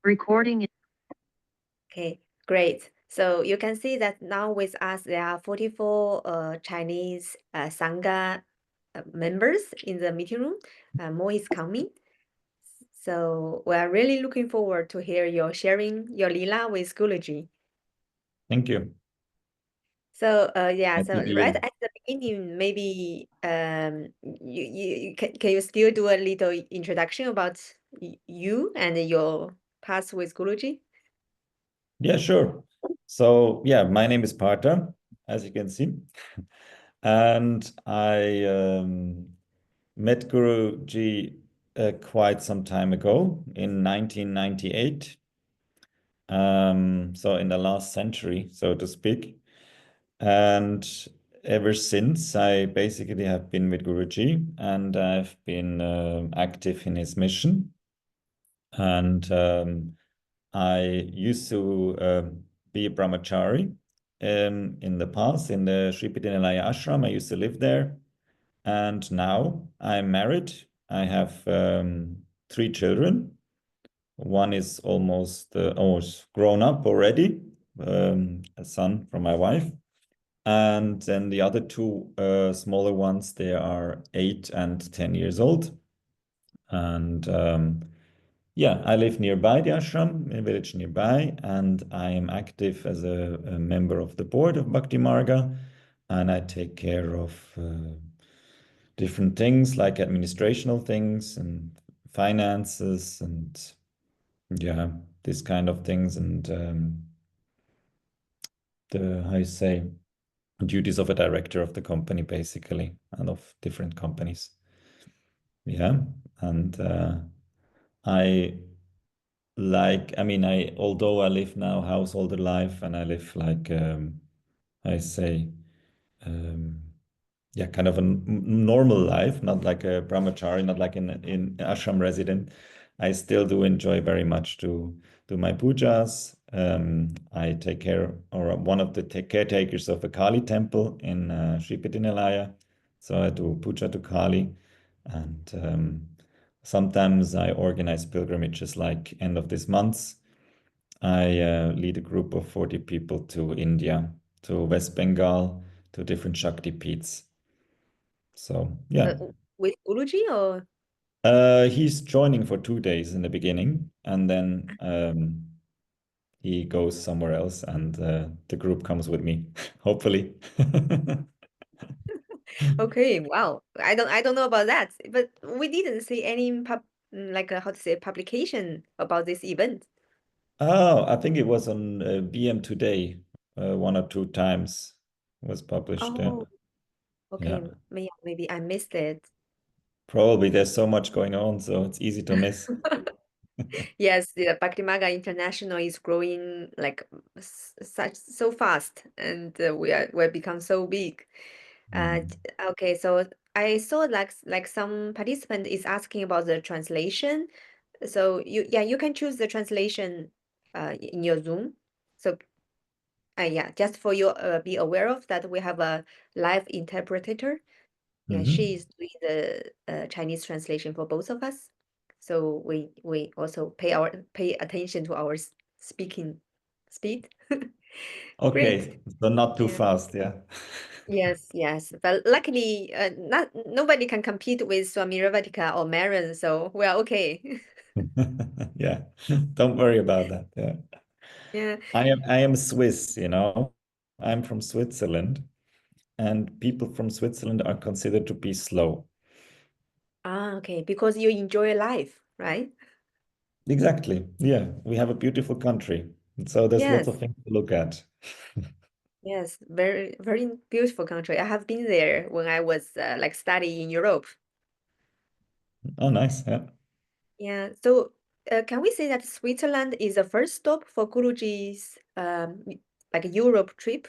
Recording. Okay, great. So you can see that now with us, there are 44 Chinese Sangha members in the meeting room. More is coming. So we are really looking forward to hear your sharing your lila with Guruji. Thank you. So yeah, Nice so to be right here. at the beginning, maybe can you still do a little introduction about you and your past with Guruji? Yeah, sure. So yeah, my name is Partha, as you can see. And I met Guruji quite some time ago in 1998. So in the last century, so to speak. And ever since, I basically have been with Guruji and I've been active in his mission. And I used to be a brahmachari in the past in the Sri Pittinalaya ashram. I used to live there. And now I'm married. I have 3 children. One is almost grown up already, a son from my wife. And then the other two smaller ones, they are 8 and 10 years old. And yeah, I live nearby the ashram, in a village nearby, and I am active as a member of the board of Bhakti Marga, and I take care of different things like administrational things and finances and yeah, this kind of things and the how you say duties of a director of the company basically and of different companies. Yeah, and I I mean, although I live now householder life and I live like, I say, um, yeah, kind of a normal life, not like a brahmachari, not like in ashram resident. I still do enjoy very much to do my pujas. I take care, or one of the caretakers of a Kali temple in Sri Pittinalaya. So I do puja to Kali, and sometimes I organize pilgrimages like end of this month. I lead a group of 40 people to India, to West Bengal, to different Shakti peeths. So yeah, With Guruji or? he's joining for 2 days in the beginning, and then he goes somewhere else, and the group comes with me, hopefully. Okay, wow. I don't know about that, but we didn't see any like how to say publication about this event. Oh, I think it was on BM Today, 1 or 2 times was published. Yeah, Oh, yeah. okay. Maybe I missed it. Probably there's so much going on, so it's easy to miss. Yes, the Bhaktimaga International is growing like such so fast, and we're become so big. Mm. Okay, so I saw like some participant is asking about the translation. So you can choose the translation in your Zoom. So yeah, just for you be aware of that we have a live interpreter. Yeah, she Mhm. is doing the Chinese translation for both of us. So we also pay attention to our speaking speed. Great. Okay, so not too Yeah. fast, yeah. Yes, yes. But luckily, not nobody can compete with Swami Ravatika or Marin, so we are okay. Yeah, don't worry about that. Yeah. Yeah. I am Swiss, you know. I'm from Switzerland, and people from Switzerland are considered to be slow. Ah, okay. Because you enjoy life, right? Exactly. Yeah, we have a beautiful country. So there's lots of Yes. things to look at. Yes. Very, very beautiful country. I have been there when I was like studying in Europe. Oh, nice. Yeah. Yeah. So, can we say that Switzerland is the first stop for Guruji's like Europe trip?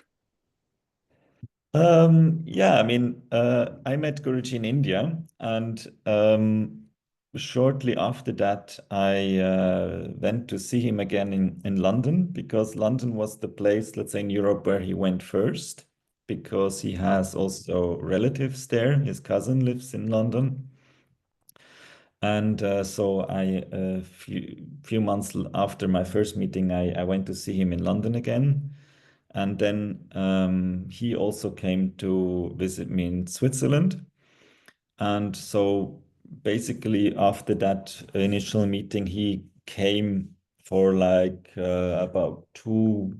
Yeah, I mean, I met Guruji in India, and shortly after that, I went to see him again in London because London was the place, let's say, in Europe where he went first, because he has also relatives there. His cousin lives in London. And so a few months after my first meeting, I went to see him in London again. And then he also came to visit me in Switzerland. And so basically, after that initial meeting, he came for like about 3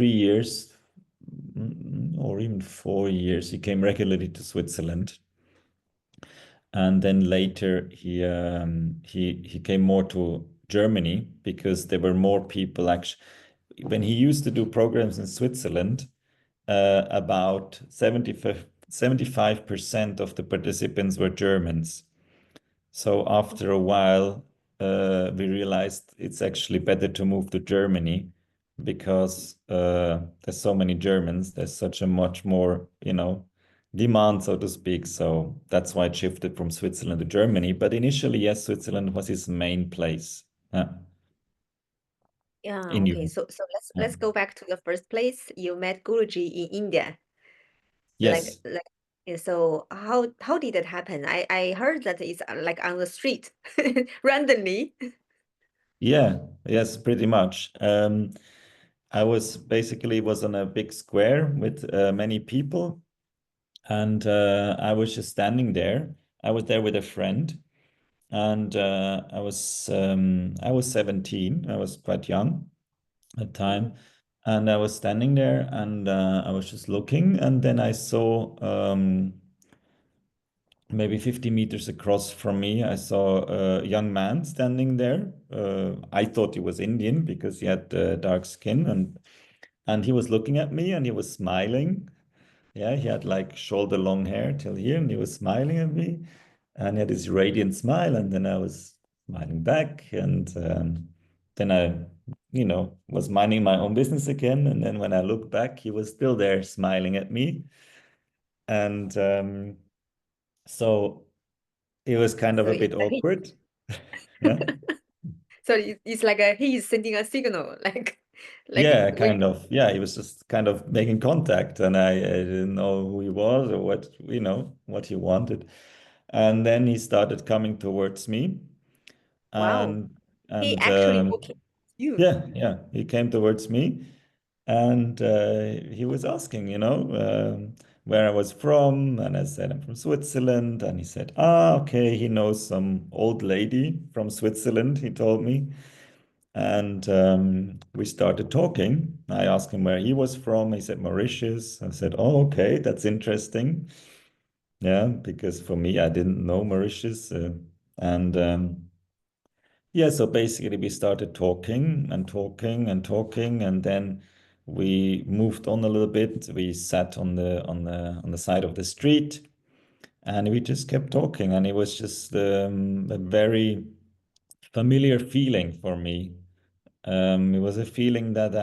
years, or even 4 years. He came regularly to Switzerland. And then later he came more to Germany because there were more people actually. When he used to do programs in Switzerland, about 75% of the participants were Germans. So after a while, we realized it's actually better to move to Germany because there's so many Germans. There's such a much more, demand, so to speak. So that's why it shifted from Switzerland to Germany. But initially, yes, Switzerland was his main place. Yeah, Yeah, in okay. Europe. So Yeah. let's go back to the first place. You met Guruji in India. Yes. Yeah, so how did that happen? I heard that it's like on the street randomly. Yeah. Yes. Pretty much. I was on a big square with many people, and I was just standing there. I was there with a friend, and I was 17. I was quite young at the Mhm. time, and I was standing there, and I was just looking, and then I saw maybe 50 meters across from me, I saw a young man standing there. I thought he was Indian because he had dark skin, and he was looking at me and he was smiling. Yeah, he had like shoulder long hair till here, and he was smiling at me, and he had this radiant smile, and then I was smiling back, and then I, was minding my own business again, and then when I looked back, he was still there smiling at me, and so it was kind of So a it's bit like awkward. Yeah. it's like he's sending a signal, like Yeah, when kind of. Yeah, he was just kind of making contact, and I didn't know who he was or what he wanted. And then he started coming towards me, wow, and he and actually walking you. yeah, he came towards me, and he was asking, where I was from, and I said I'm from Switzerland, and he said, okay, he knows some old lady from Switzerland, he told me. And we started talking. I asked him where he was from. He said Mauritius. I said, oh, okay, that's interesting. Yeah, because for me, I didn't know Mauritius. And yeah, so basically we started talking and talking and talking, and then we moved on a little bit. We sat on the side of the street, and we just kept talking, and it was just a very familiar feeling for me. It was a feeling that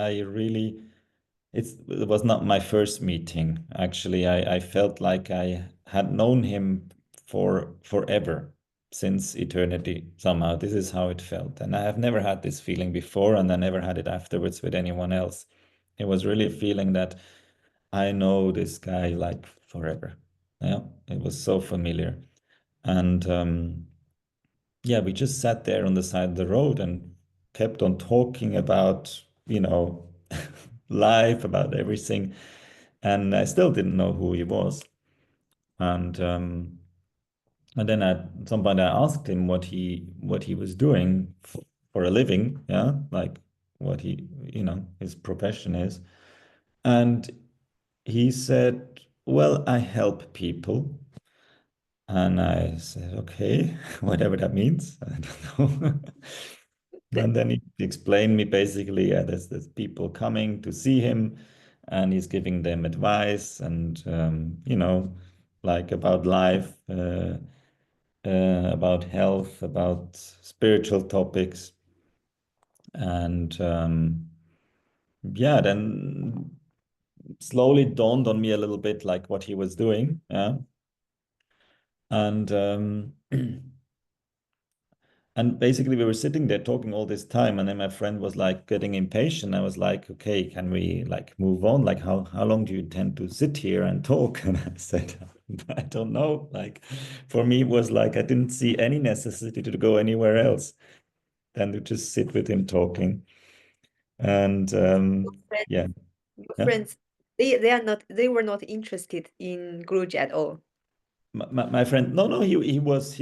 it was not my first meeting. Actually, I felt like I had known him for forever, since eternity, somehow. This is how it felt. And I have never had this feeling before, and I never had it afterwards with anyone else. It was really a feeling that I know this guy like forever. Yeah, it was so familiar. And yeah, we just sat there on the side of the road and kept on talking about, life, about everything. And I still didn't know who he was. And then at some point I asked him what he was doing for a living, yeah, like what his profession is. And he said, well, I help people. And I said, okay, whatever that means. I don't know. And then he explained me basically, yeah, there's people coming to see him, and he's giving them advice and like about life, about health, about spiritual topics, and yeah, then slowly dawned on me a little bit like what he was doing, yeah, and and basically we were sitting there talking all this time, and then my friend was like getting impatient. I was like, okay, can we like move on? Like how long do you intend to sit here and talk? And I said, I don't know. Like for me it was like I didn't see any necessity to go anywhere else than to just sit with him talking. And Friends, yeah, your yeah. friends, they were not interested in Guruji at all. My friend, no, he was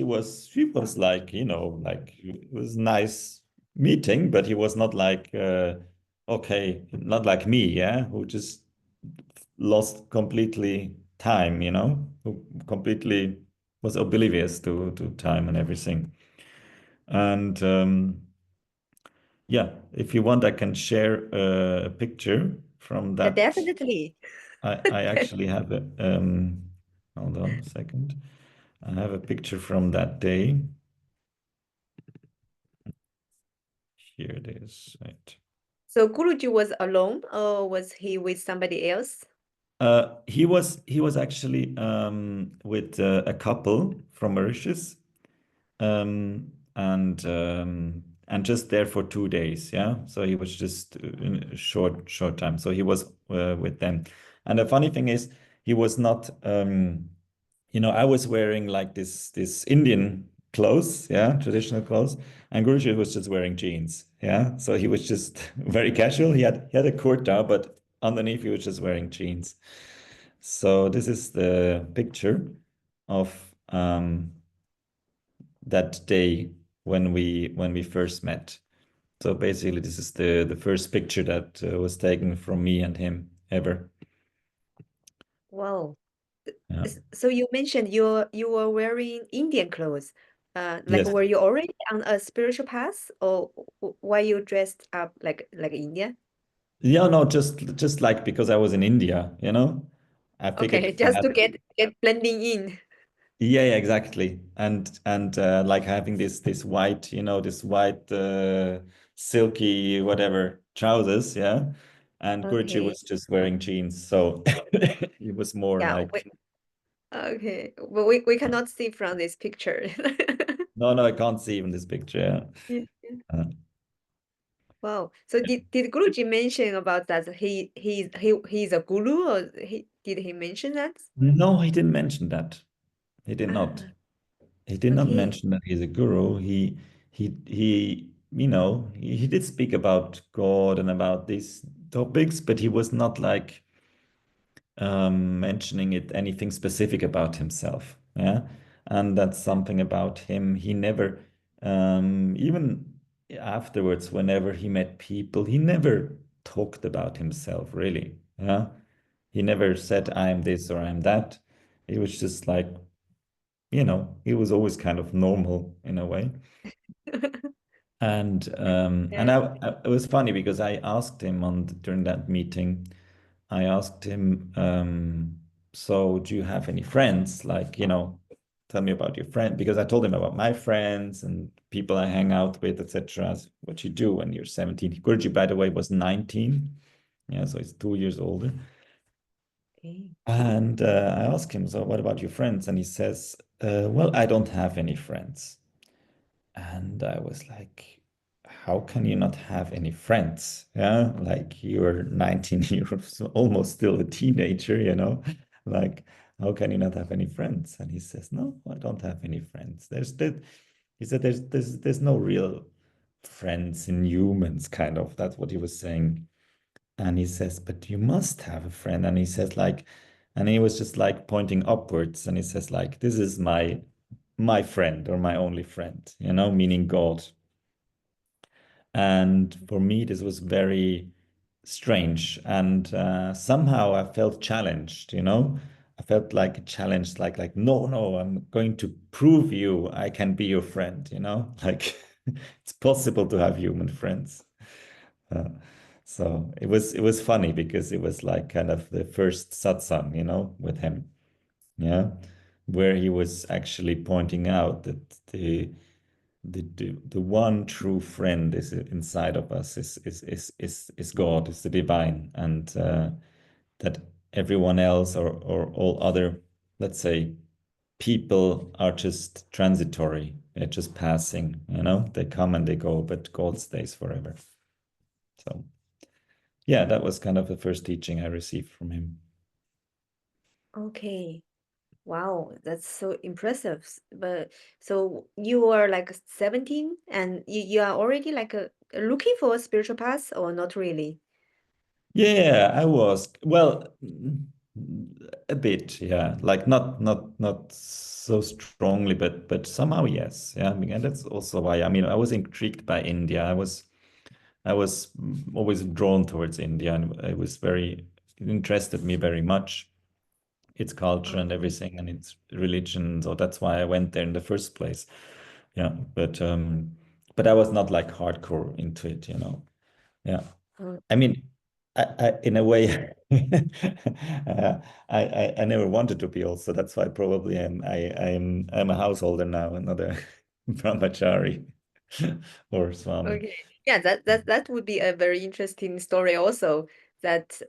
like, like it was nice meeting, but he was not like okay, not like me, yeah, who just lost completely time, who completely was oblivious to time and everything. And yeah, if you want, I can share a picture from Yeah, that. definitely. I actually have a hold on a second. I have a picture from that day. Here it is. Right. So Guruji was alone, or was he with somebody else? He was actually with a couple from Mauritius, and just there for 2 days. Yeah, so he was just in a short time. So he was with them, and the funny thing is, he was not. I was wearing like this Indian clothes, yeah, traditional clothes, and Guruji was just wearing jeans, yeah. So he was just very casual. He had a kurta, but underneath he was just wearing jeans. So this is the picture of that day when we first met. So basically, this is the first picture that was taken from me and him ever. Wow. Yeah. So you mentioned you were wearing Indian clothes. Like Yes. were you already on a spiritual path, or why you dressed up like India? Yeah, no, just like because I was in India, I figured Okay, if I just had, to get blending in. yeah, exactly, and like having this white, this white silky whatever trousers, yeah, and Guruji Okay. was just wearing jeans, so it was more Yeah. like, Okay. But we cannot see from this picture. no, I can't see even this picture. Yeah. Yeah. Wow. So did Guruji mention about that he's a guru, or did he mention that? No, he didn't mention that. He did not. Ah, He did not okay. mention that he's a guru. He did speak about God and about these topics, but he was not like mentioning it anything specific about himself. Yeah. And that's something about him. He never, even afterwards, whenever he met people, he never talked about himself really. Yeah. He never said, I am this or I am that. It was just like, he was always kind of normal in a way. And Yeah. it was funny because I asked him during that meeting, I asked him, so do you have any friends? Like, tell me about your friend, because I told him about my friends and people I hang out with, etc. What you do when you're 17. Gurji, by the way, was 19. Yeah, so he's 2 years older. Okay. And I asked him, so what about your friends? And he says, well, I don't have any friends. And I was like, how can you not have any friends? Yeah, like you're 19 years, almost still a teenager, Like, how can you not have any friends? And he says, no, I don't have any friends. He said, there's no real friends in humans, kind of. That's what he was saying. And he says, but you must have a friend. And he says, like, and he was just like pointing upwards. And he says, like, this is my friend or my only friend, meaning God. And for me, this was very strange. And somehow I felt challenged. I felt like challenged, like, no, I'm going to prove you I can be your friend. Like it's possible to have human friends. Uh, so it was funny because it was like kind of the first satsang, with him. Yeah. Where he was actually pointing out that the one true friend is inside of us is God, is the divine, and that everyone else or all other, let's say, people are just transitory. They're just passing, you know, they come and they go, but gold stays forever. So yeah, that was kind of the first teaching I received from him. Okay. Wow, that's so impressive. But so you were like 17 and you are already like looking for a spiritual path or not really? Yeah, I was. Well, a bit, yeah. Like not so strongly, but somehow yes. Yeah, I mean, and that's also why. I mean, I was intrigued by India. I was always drawn towards India, and it was very it interested me very much. Its culture and Okay. everything, and its religion. So that's why I went there in the first place. Yeah, but I was not like hardcore into it, you know. Yeah. Uh, I mean, in a way, I never wanted to be also. That's why probably I'm a householder now, and not a brahmachari or swami. okay. Yeah, that would be a very interesting story also that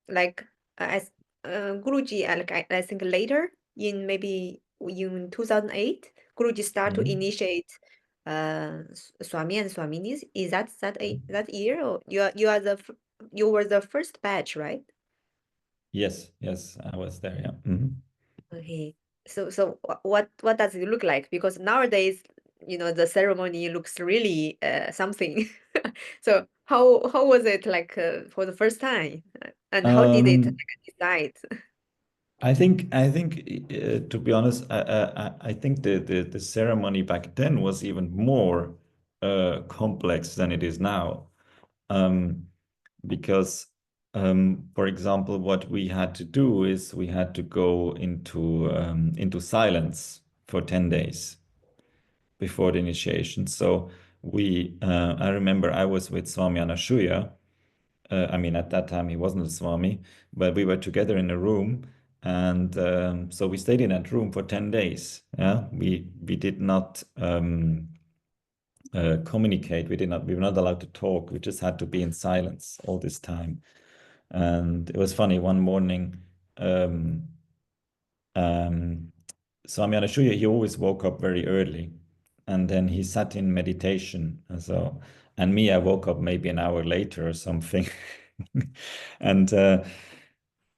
like as Guruji like I think later in maybe in 2008 Guruji start to Mhm. initiate Swami and Swaminis. Is that year or you are you were the first batch, right? Yes, yes, I was there. Yeah. Mhm. Okay. So what does it look like? Because nowadays, the ceremony looks really something. So how was it like for the first time? And how did it Um, like, decide? I think to be honest, I think the ceremony back then was even more complex than it is now. Um, because, for example, what we had to do is we had to go into silence for 10 days before the initiation. So I remember I was with Swami Anasuya. I mean, at that time he wasn't a Swami, but we were together in a room, and so we stayed in that room for 10 days. Yeah, we did not communicate. We were not allowed to talk. We just had to be in silence all this time. And it was funny. One morning, um, um, Swami Anashuya, he always woke up very early, and then he sat in meditation. And me, I woke up maybe an hour later or something. And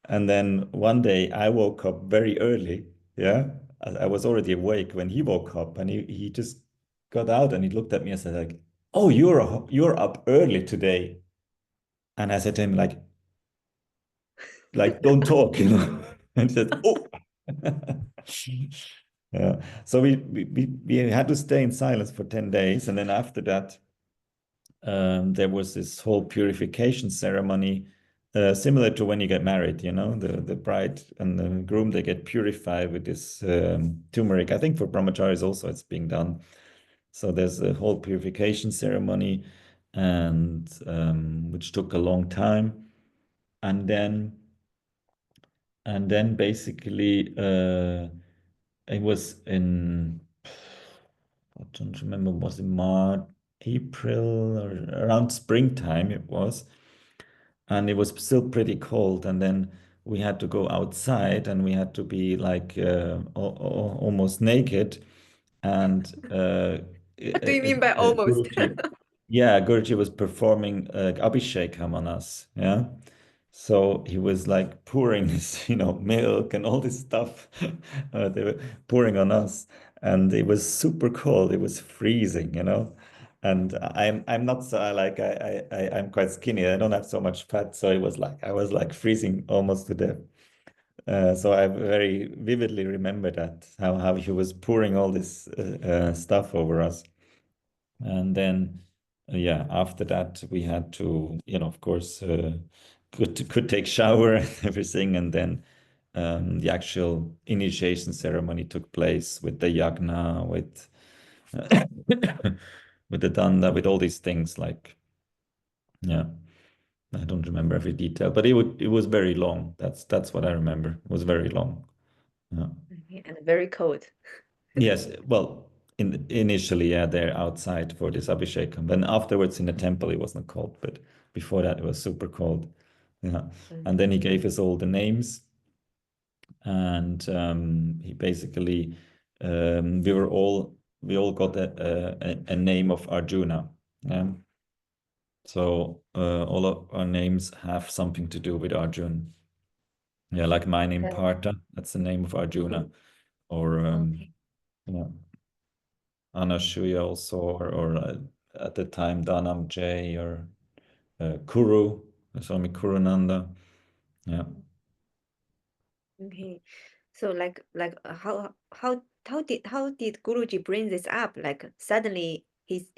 and then one day I woke up very early. Yeah, I was already awake when he woke up, and he just got out and he looked at me and said like, "Oh, you're up early today." And I said to him like don't talk, you know. And he said, "Oh." Yeah. So we had to stay in silence for 10 days, and then after that there was this whole purification ceremony, similar to when you get married, you know, the bride and the groom, they get purified with this turmeric. I think for brahmacharis also it's being done. So there's a whole purification ceremony, and which took a long time. And then basically it was in, I don't remember, was it March, April, or around springtime it was. And it was still pretty cold. And then we had to go outside and we had to be like almost naked. And What do you mean by almost? Guruji, yeah, Guruji was performing Abhishekam on us. Yeah. So he was like pouring this, milk and all this stuff. They were pouring on us, and it was super cold. It was freezing. And I'm not so like I'm quite skinny. I don't have so much fat, so it was like I was like freezing almost to death. So I very vividly remember that how he was pouring all this stuff over us. And then, yeah, after that, we had to, of course, could take shower and everything. And then the actual initiation ceremony took place with the yagna, with with the danda, with all these things. Like, yeah, I don't remember every detail, but it was very long. That's what I remember. It was very long. Yeah. Okay, and very cold. Yes, well, initially, yeah, they're outside for this Abhishekam. Then afterwards in the temple, it wasn't cold, but before that, it was super cold. Yeah. And then he gave us all the names, and he basically we all got a name of Arjuna. Yeah. So all of our names have something to do with Arjun. Yeah, like my name Partha, that's the name of Arjuna. Or Okay. yeah, Anasuya also, or at the time Dhanam J, or Kuru, Swami Kurunanda. Yeah. Okay. So how did Guruji bring this up? Like suddenly he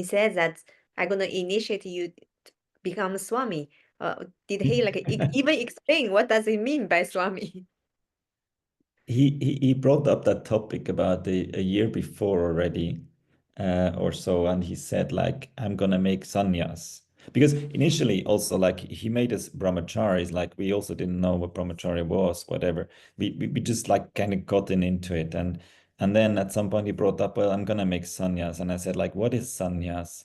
said that I'm gonna initiate you to become Swami. Did he like even explain what does it mean by Swami? He brought up that topic about a year before already, or so, and he said like, I'm gonna make sannyas. Because initially also like he made us brahmacharis, like we also didn't know what brahmacharya was, whatever. We just like kind of gotten into it, and then at some point he brought up, well, I'm gonna make sannyas, and I said like, what is sannyas?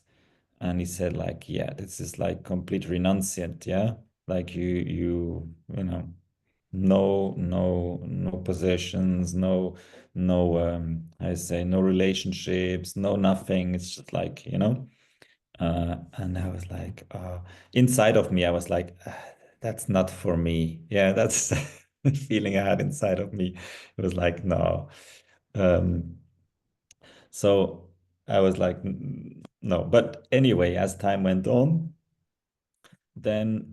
And he said like, yeah, this is like complete renunciant, yeah, like you know, no possessions, no I say no relationships, no nothing. It's just like, and I was like, inside of me, I was like, that's not for me. Yeah, that's the feeling I had inside of me. It was like, no. Um, so I was like, no. But anyway, as time went on, then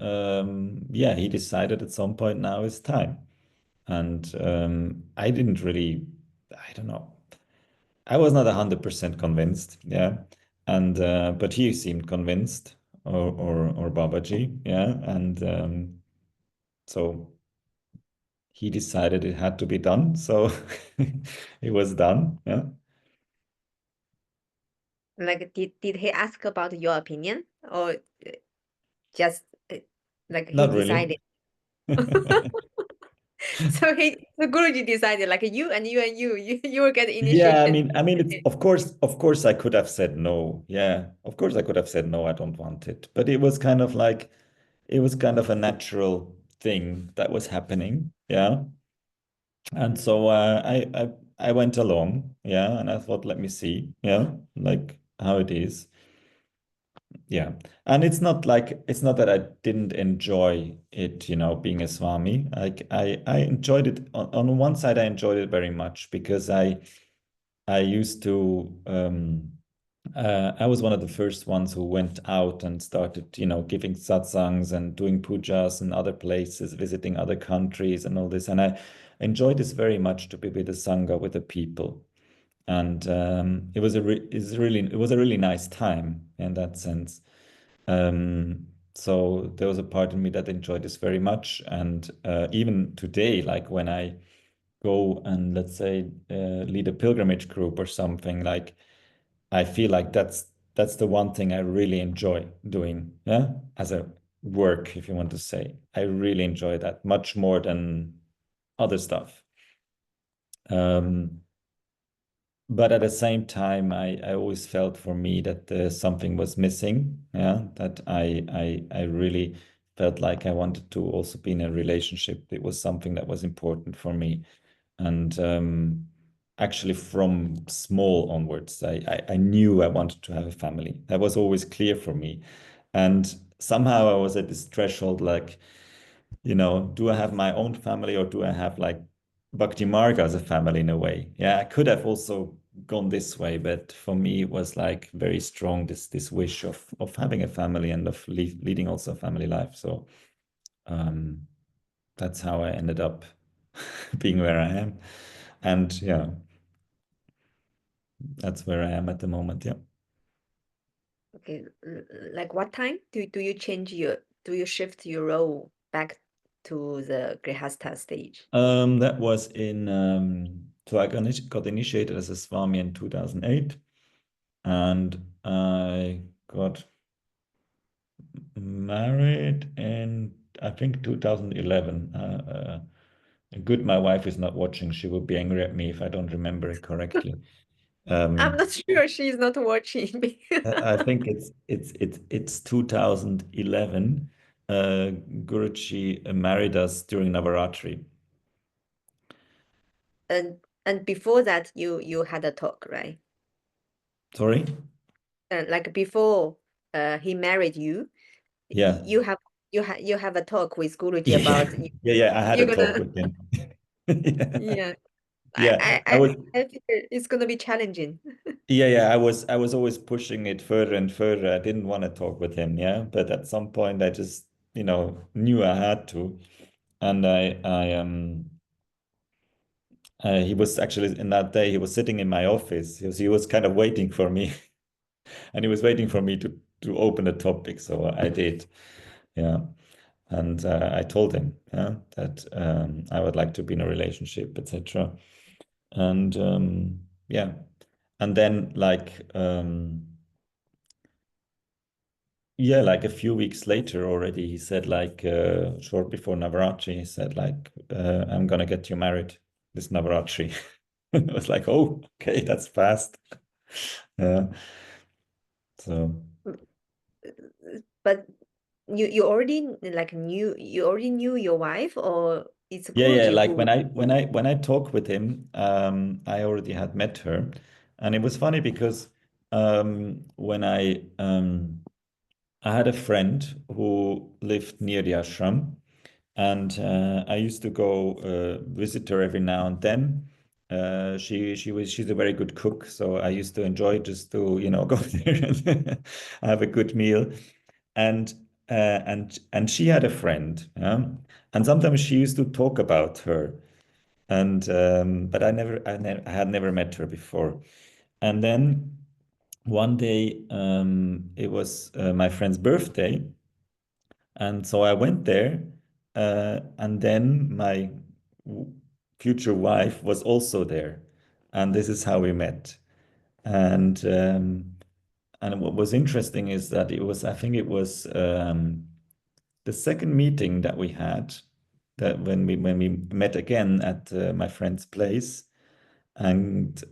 yeah, he decided at some point now it's time. And I didn't really, I don't know, I was not 100% convinced, yeah. And but he seemed convinced, or Babaji, yeah. And so he decided it had to be done. So it was done, yeah. Like did he ask about your opinion or just like he Not really. decided? So the Guruji decided like you will get Yeah, initiation. I mean, it's of course, I could have said no. Yeah, of course, I could have said no, I don't want it. But it was kind of like, it was kind of a natural thing that was happening. Yeah, and so I went along. Yeah, and I thought, let me see. Yeah, like how it is. Yeah, and it's not that I didn't enjoy it. Being a Swami. Like I enjoyed it on one side. I enjoyed it very much because I used to, I was one of the first ones who went out and started, giving satsangs and doing pujas in other places, visiting other countries and all this. And I enjoyed this very much, to be with the Sangha, with the people. And it was a really nice time in that sense. So there was a part of me that enjoyed this very much. And even today, like when I go and let's say lead a pilgrimage group or something, like I feel like that's the one thing I really enjoy doing, yeah, as a work, if you want to say. I really enjoy that much more than other stuff. Um, but at the same time, I always felt for me that something was missing, yeah, that I really felt like I wanted to also be in a relationship. It was something that was important for me. And actually, from small onwards, I knew I wanted to have a family. That was always clear for me. And somehow I was at this threshold, like, do I have my own family, or do I have like Bhakti Marga as a family in a way? Yeah, I could have also gone this way, but for me, it was like very strong, this wish of having a family and of leading also a family life. So um, that's how I ended up being where I am. And yeah, that's where I am at the moment. Yeah. Okay, like what time do you shift your role back to the Grihastha stage? That was in so I got initiated as a Swami in 2008, and I got married in, I think, 2011. Good, my wife is not watching. She will be angry at me if I don't remember it correctly. I'm Um, not sure she's not watching me. I think it's 2011. Guruji married us during Navaratri. And And before that, you had a talk, right? Sorry? Like before he married you, Yeah. you have a talk with Guruji Yeah. about you, Yeah, yeah, I had a you're talk gonna with him. Yeah. yeah. Yeah, I was I figure it's gonna be challenging. yeah, I was always pushing it further and further. I didn't want to talk with him, yeah. But at some point I just, knew I had to. And he was actually in that day, he was sitting in my office. He was kind of waiting for me, and he was waiting for me to open the topic. So I did, yeah. And I told him, yeah, that I would like to be in a relationship, etc. And yeah, and then yeah, like a few weeks later already, he said like short before Navaratri, he said like I'm gonna get you married this Navaratri. I was like, oh, okay, that's fast. Yeah. So But you already like knew your wife, or it's yeah, Guruji like when who I when I when I talked with him, I already had met her, and it was funny because when I had a friend who lived near the ashram, and I used to go visit her every now and then. She's a very good cook, so I used to enjoy just to go there and have a good meal. And and she had a friend, yeah? And sometimes she used to talk about her, and but I had never met her before. And then one day, it was my friend's birthday, and so I went there, and then my future wife was also there, and this is how we met. And and what was interesting is that I think it was the second meeting that we had, that when we met again at my friend's place, and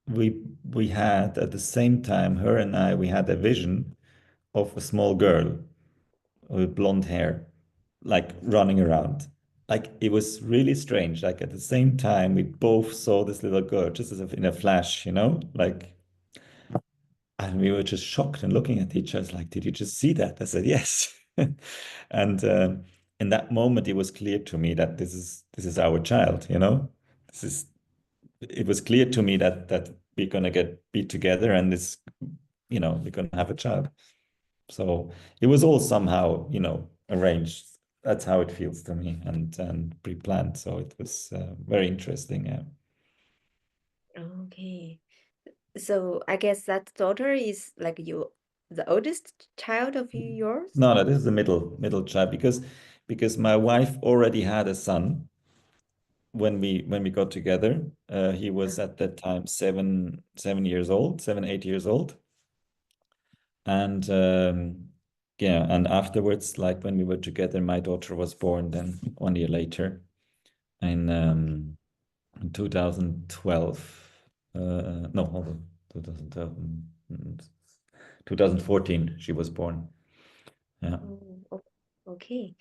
we had at the same time, her and I, we had a vision of a small girl with blonde hair, like running around. Like it was really strange. Like at the same time, we both saw this little girl just as if in a flash, like, and we were just shocked and looking at each other, like, did you just see that? I said, yes. And in that moment, it was clear to me that this is our child. This is it was clear to me that we're gonna be together, and we're gonna have a child. So it was all somehow, arranged. That's how it feels to me, and pre-planned. So it was very interesting. Yeah. okay. So I guess that daughter is like the oldest child of yours? No, no, this is the middle child, because my wife already had a son when we got together. He was at that time 7 years old, 7, 8 years old, and yeah, and afterwards, like when we were together, my daughter was born then 1 year later, in Okay. 2012. No, hold on. 2012, 2014, she was born. Yeah. Okay.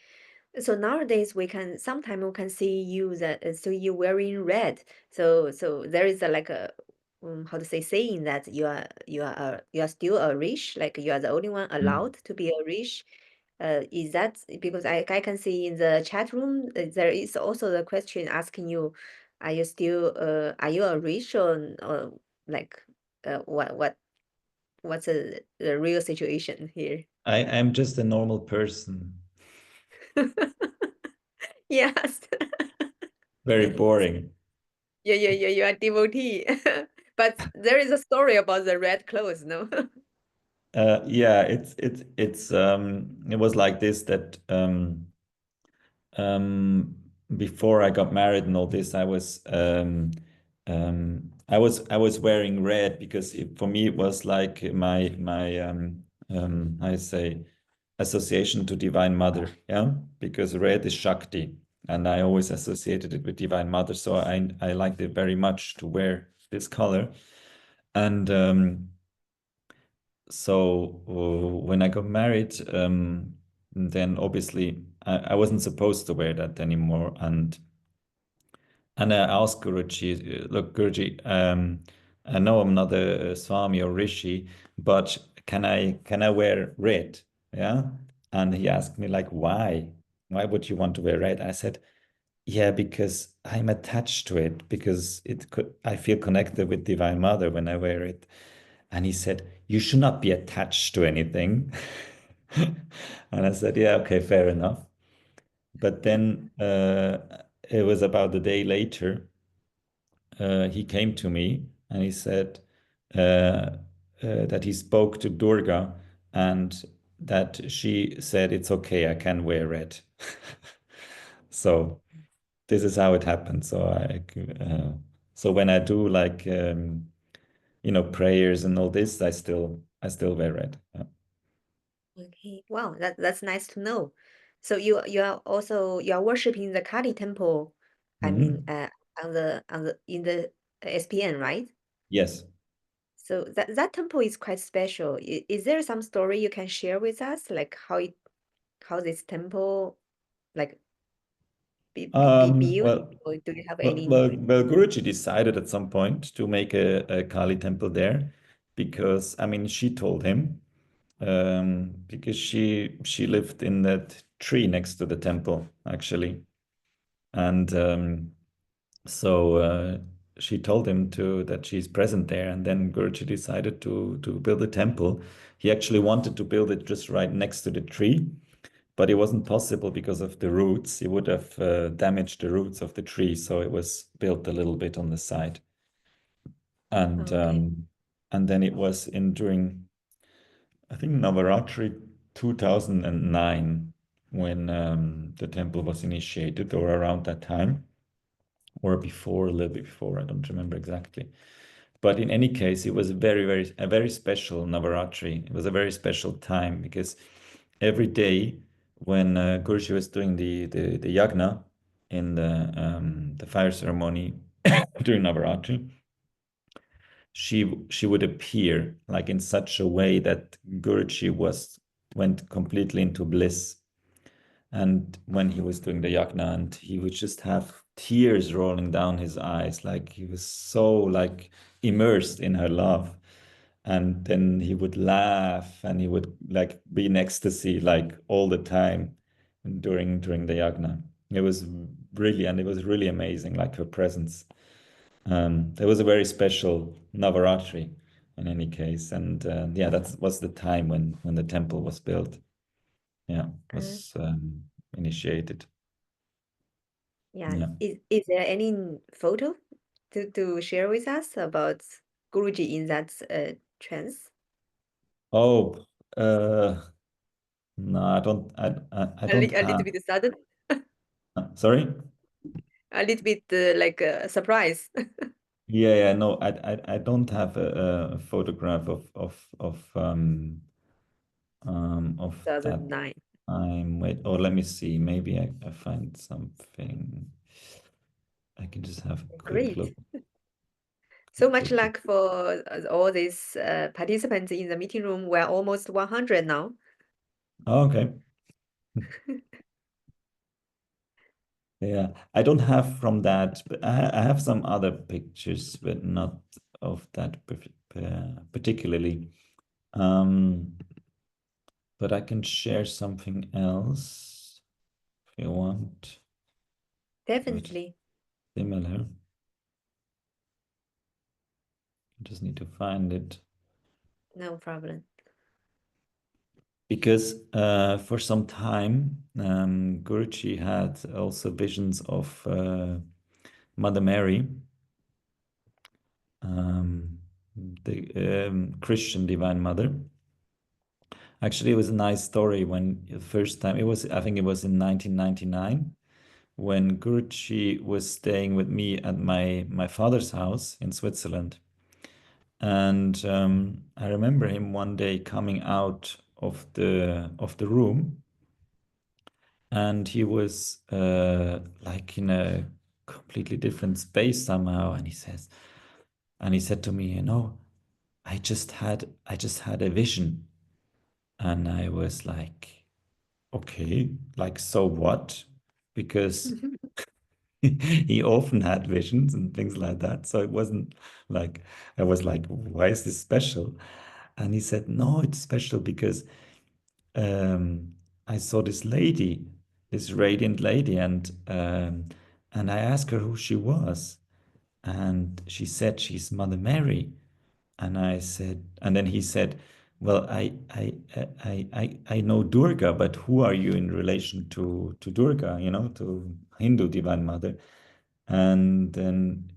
So nowadays sometimes we can see you so you wearing red. So there is a like a how to say saying that you are still a rish, like you are the only one Mm. allowed to be a rish. Is that because I can see in the chat room there is also the question asking you, are you a rish, or like what's the real situation here? I'm just a normal person, Yes. very boring. Yeah, you are devotee. But there is a story about the red clothes, no? Yeah, it was like this, that um, before I got married and all this, I was wearing red because for me it was like my I say association to Divine Mother, yeah, because red is Shakti, and I always associated it with Divine Mother, so I liked it very much to wear this color, and so when I got married, then obviously I wasn't supposed to wear that anymore, and And I asked Guruji, look, Guruji, I know I'm not a Swami or Rishi, but can I wear red? Yeah. And he asked me like, why? Why would you want to wear red? I said, yeah, because I'm attached to it, because I feel connected with Divine Mother when I wear it. And he said, you should not be attached to anything. And I said, yeah, okay, fair enough. But then it was about a day later, he came to me and he said that he spoke to Durga and that she said, it's okay, I can wear red. So this is how it happened. So when I do like prayers and all this, I still wear red. Yeah. Okay, wow, that's nice to know. So you are worshiping the Kali temple, I mean, Mhm. on the in the SPN, right? Yes. So that temple is quite special. Is there some story you can share with us, like how this temple like be built, Well, or do you have well, any? well, well, Guruji decided at some point to make a Kali temple there because, I mean, she told him, because she lived in that tree next to the temple, actually. And so she told him that she's present there, and then Guruji decided to build a temple. He actually wanted to build it just right next to the tree, but it wasn't possible because of the roots. He would have damaged the roots of the tree, so it was built a little bit on the side. And Okay. then it was in during, I think, Navaratri 2009 when the temple was initiated, or around that time, or before, a little bit before. I don't remember exactly. But in any case, it was a very special Navaratri. It was a very special time because every day when Guruji was doing the yagna in the fire ceremony during Navaratri, she would appear like in such a way that Guruji went completely into bliss. And when he was doing the yagna, and he would just have tears rolling down his eyes, like he was so like immersed in her love. And then he would laugh and he would like be in ecstasy like all the time during the yagna. It was brilliant. It was really amazing, like her presence. It was a very special Navaratri in any case. And yeah, that was the time when the temple was built. Yeah, Uh, was initiated. yeah. Yeah. Is there any photo to share with us about Guruji in that trance? Oh, no, I don't A little have. bit sudden, Sorry? a little bit like a surprise. Yeah, yeah, no, I don't have a photograph of that 2009. time. Wait, or let me see. Maybe I find something. I can just have a quick Great. look. So much Quick look. luck for all these participants in the meeting room. We're almost 100 now. Oh, okay. Yeah, I don't have from that, but I have some other pictures, but not of that particularly. Um, but I can share something else if you want. But Definitely. similar. I just need to find it. No problem. Because for some time, Guruji had also visions of Mother Mary, um, the Christian Divine Mother. Actually, it was a nice story when the first time, I think it was in 1999, when Guruji was staying with me at my father's house in Switzerland. And I remember him one day coming out of the room, and he was like in a completely different space somehow. And he said to me, I just had a vision. And I was like, okay, like so what? Because he often had visions and things like that. So it wasn't like I was like, why is this special? And he said, no, it's special because I saw this lady, this radiant lady, and I asked her who she was, and she said she's Mother Mary. And I said, and then he said, well, I know Durga, but who are you in relation to Durga, to Hindu Divine Mother? And then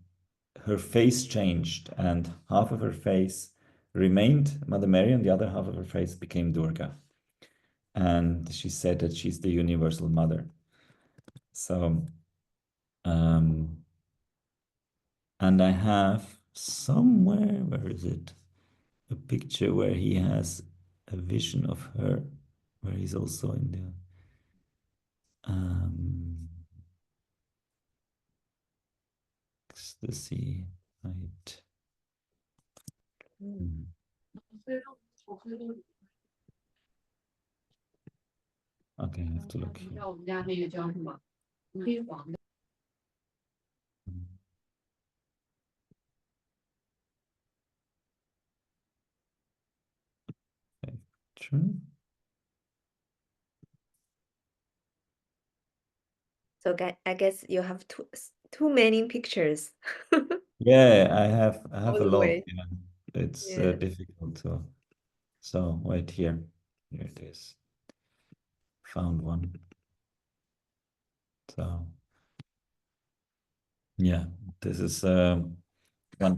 her face changed, and half of her face remained Mother Mary, and the other half of her face became Durga. And she said that she's the Universal Mother. So, um, and I have somewhere, where is it? A picture where he has a vision of her, where he's also in the ecstasy, right? Mm. Okay, I have to look here. Picture. So I guess you have too many pictures Yeah, I all have a the lot. way. Yeah. It's Yeah. difficult to. So wait here. Here it is. Found one. So yeah, this is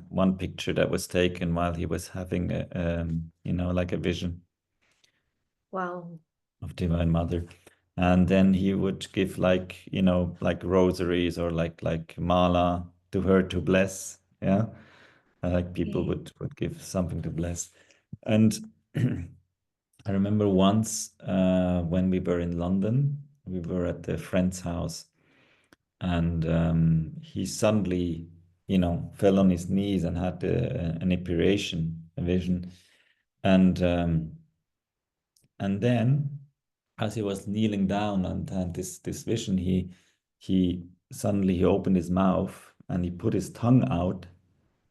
one picture that was taken while he was having a like a vision Wow. of Divine Mother. And then he would give like, like rosaries or like mala to her to bless. Yeah. Like people Okay. would give something to bless. And I remember once when we were in London, we were at a friend's house, and he suddenly, fell on his knees and had an apparition, a vision. And then, as he was kneeling down and had this vision, he suddenly he opened his mouth and he put his tongue out,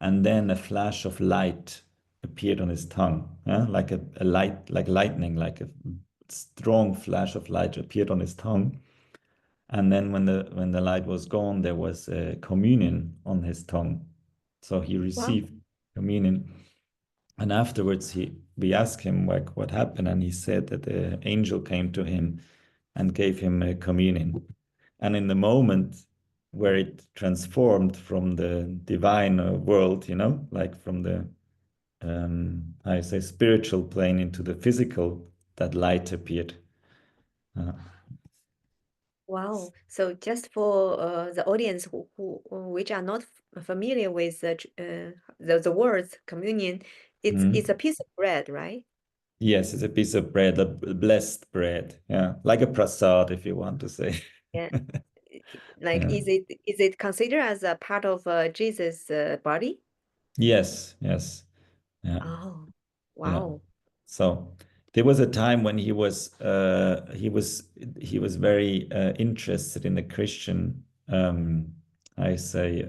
and then a flash of light appeared on his tongue, yeah? Like a light, like lightning, like a strong flash of light appeared on his tongue. And then when the light was gone, there was a communion on his tongue. So he Wow. received communion. And afterwards, we asked him like what happened, and he said that the angel came to him and gave him a communion. And in the moment where it transformed from the divine world, like from the I say spiritual plane into the physical, that light appeared. Uh, Wow. So just for the audience who which are not familiar with the words communion, it's mm. a piece of bread, right? Yes, it's a piece of bread, a blessed bread. Yeah, like a prasad, if you want to say. Yeah. Like, Yeah. is it considered as a part of Jesus' body? Yes, yes. Yeah. Oh, Yeah. wow. So there was a time when he was very interested in the Christian I say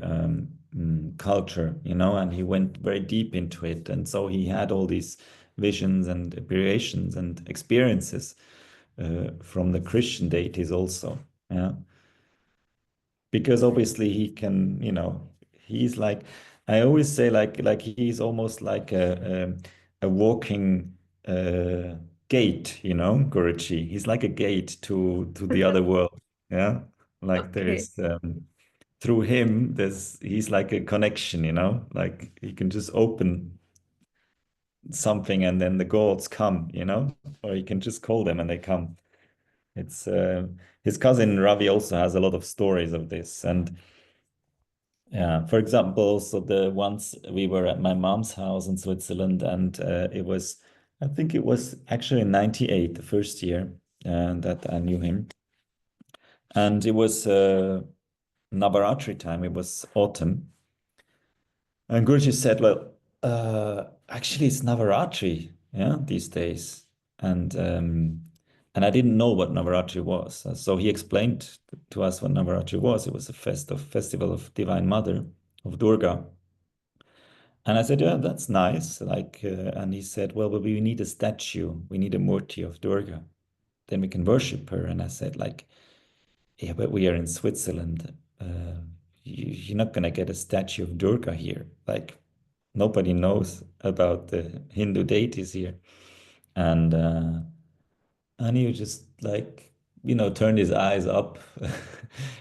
culture, and he went very deep into it, and so he had all these visions and appearations and experiences from the Christian deities also. Yeah, because obviously he can, he's like, I always say like he's almost like a walking gate, Guruji. He's like a gate to the other world. Yeah. Like Okay. there's through him, he's like a connection, like he can just open something and then the gods come, or he can just call them and they come. It's his cousin Ravi also has a lot of stories of this. And yeah, for example, so the once we were at my mom's house in Switzerland, and I think it was actually in 98, the first year that I knew him. And it was Navaratri time, it was autumn. And Guruji said, well, actually, it's Navaratri, yeah, these days. And And I didn't know what Navaratri was. So he explained to us what Navaratri was. It was a festival of Divine Mother, of Durga. And I said, yeah, that's nice. And he said, well, we need a statue. We need a murti of Durga. Then we can worship her. And I said, yeah, but we are in Switzerland. You're not going to get a statue of Durga here. Like, nobody knows about the Hindu deities here. And he just turned his eyes up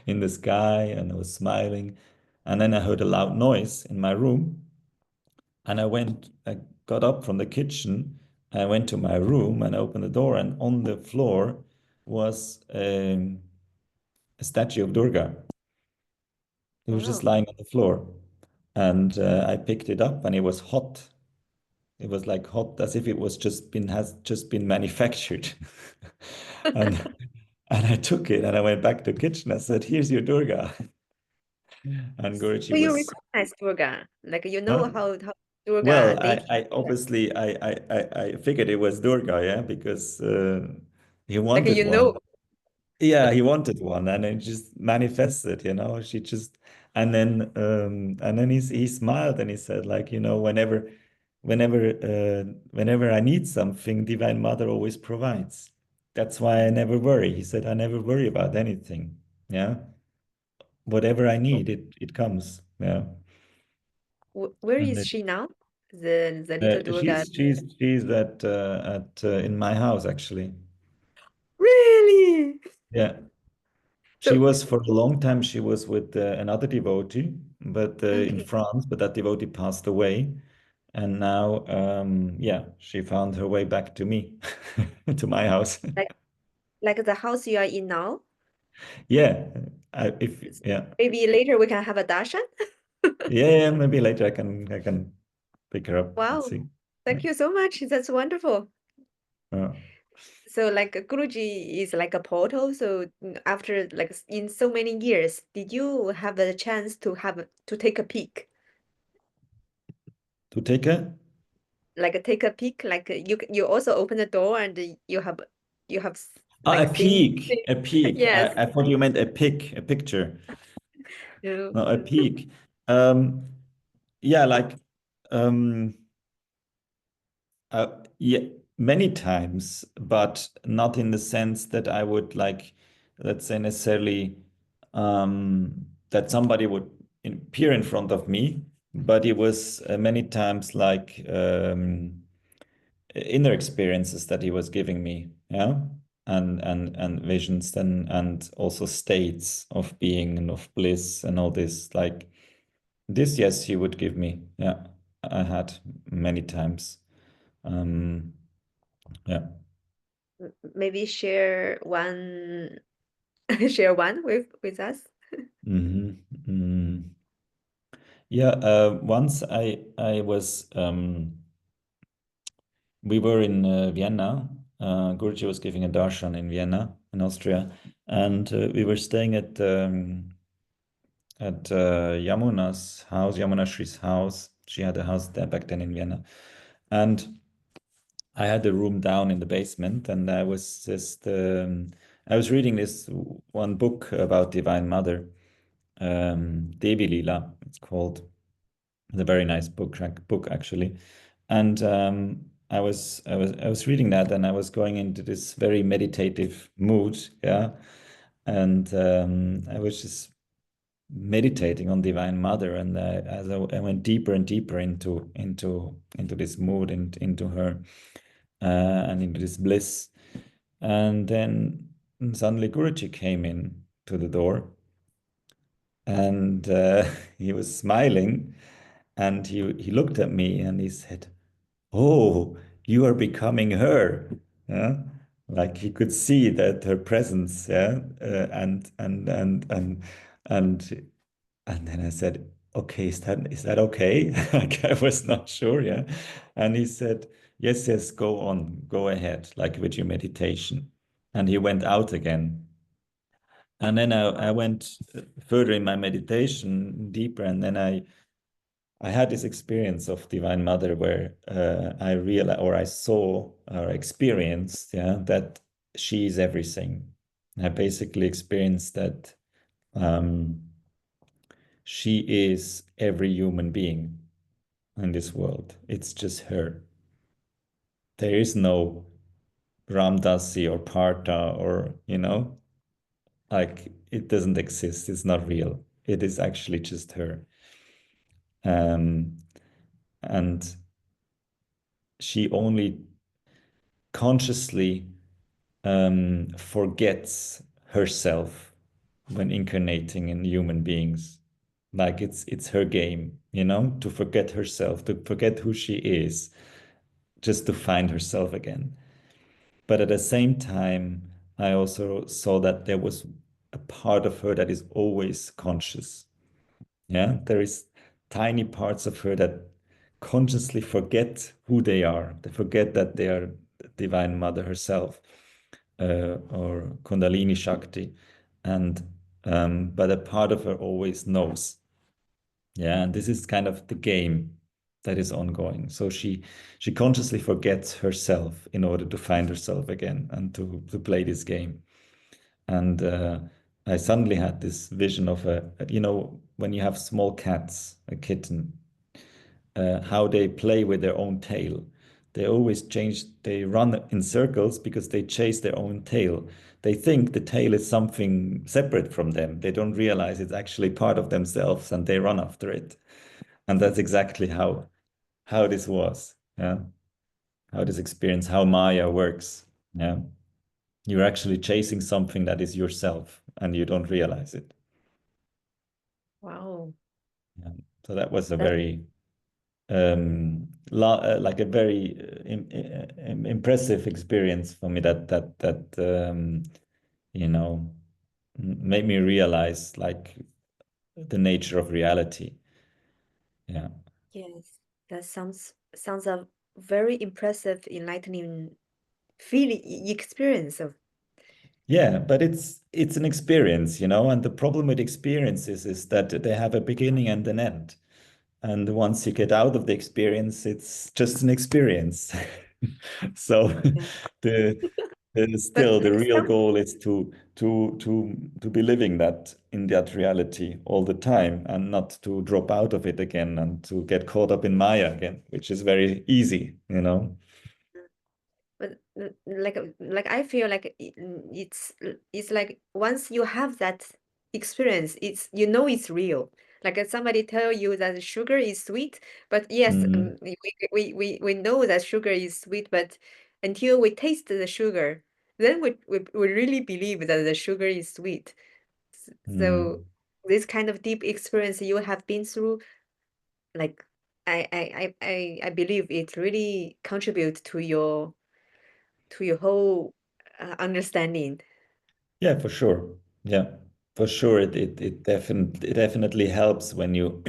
in the sky and was smiling. And then I heard a loud noise in my room. And I got up from the kitchen. I went to my room and opened the door. And on the floor was a statue of Durga. It was just Wow. lying on the floor. And I picked it up and it was hot. It was like hot as if it was has just been manufactured. And and I took it and I went back to the kitchen. I said, "Here's your Durga." And Guruji So you was, recognize Durga, like you know huh? how Durga Well, deity. I obviously I figured it was Durga, yeah, because he Like wanted you one. know. Yeah, he wanted one, and it just manifested, She just and then he smiled and he said, whenever I need something, Divine Mother always provides. That's why I never worry. He said, I never worry about anything. Yeah. Whatever I need, it comes. Yeah. Where And is she now? The little Durga. she's at in my house actually. Really? Yeah. She So was for a long time, she was with another devotee, but in okay, France, but that devotee passed away. And now, yeah, she found her way back to me, to my house. like like the house you are in now. Yeah, if yeah, Maybe later we can have a darshan. yeah, maybe later I can pick her up and Wow. see. Yeah. Thank you so much. That's wonderful. Uh, So like Guruji is like a portal. So after like in so many years, did you have a chance to to take a peek? to take a Like take a peek, like you also open the door and you have a like seen. peak, a peak. Yes. I thought you meant a pic, a picture. No. No, a peak. Um, yeah, um. Yeah, many times, but not in the sense that I would let's say necessarily that somebody would appear in front of me, but it was many times inner experiences that he was giving me, yeah, and visions and also states of being and of bliss and all this this. Yes, he would give me. Yeah, I had many times. Um, yeah. Maybe share one share one with us. Hmm. Mm. Yeah, once I was we were in Vienna. Guruji was giving a darshan in Vienna, in Austria, and we were staying at Yamuna's house, Yamuna Shri's house. She had a house there back then in Vienna, and I had a room down in the basement, and I was reading this one book about Divine Mother, Devi Lila, it's called. It's a very nice book actually. And I was reading that, and I was going into this very meditative mood, yeah. And I was just meditating on Divine Mother, and as I went deeper and deeper into this mood and into her and into this bliss, and then suddenly Guruji came in to the door, and he was smiling, and he looked at me and he said, "Oh, you are becoming her." Yeah? Like he could see that her presence, yeah, and and then I said, "Okay, is that okay?" Like I was not sure, yeah. And he said, "Yes, yes, go on, go ahead, like with your meditation." And he went out again. And then I went further in my meditation, deeper, and then I had this experience of Divine Mother where I realized, or I saw or experienced, yeah, that she is everything. I basically experienced that um, she is every human being in this world. It's just her. There is no Ramdasi or Partha or, like it doesn't exist. It's not real. It is actually just her. Um, and she only consciously forgets herself when incarnating in human beings. Like it's her game, to forget herself, to forget who she is, just to find herself again. But at the same time, I also saw that there was a part of her that is always conscious. Yeah, there is tiny parts of her that consciously forget who they are. They forget that they are Divine Mother herself, or Kundalini Shakti, and but a part of her always knows. Yeah, and this is kind of the game that is ongoing. So she consciously forgets herself in order to find herself again and to play this game. And I suddenly had this vision of when you have small cats, a kitten, how they play with their own tail. They always change, they run in circles because they chase their own tail. They think the tail is something separate from them. They don't realize it's actually part of themselves and they run after it. And that's exactly how this was. Yeah. How this experience, how Maya works. Yeah. You're actually chasing something that is yourself and you don't realize it. Wow. Yeah. So that was a That very like a very impressive experience for me that you know made me realize like the nature of reality. Yeah. yes, that sounds a very impressive, enlightening feeling experience of. Yeah, but it's an experience, and the problem with experiences is that they have a beginning and an end. And once you get out of the experience, it's just an experience. So Yeah. the, But still the real goal is to be living that in that reality all the time and not to drop out of it again and to get caught up in Maya again, which is very easy. like I feel like it's like once you have that experience, it's real. Like somebody tell you that sugar is sweet, but yes, Mm, we know that sugar is sweet, but until we taste the sugar, then we really believe that the sugar is sweet. So mm. this kind of deep experience you have been through, like I believe it really contributes to your whole understanding. Yeah, for sure. Yeah, for sure. It definitely helps when you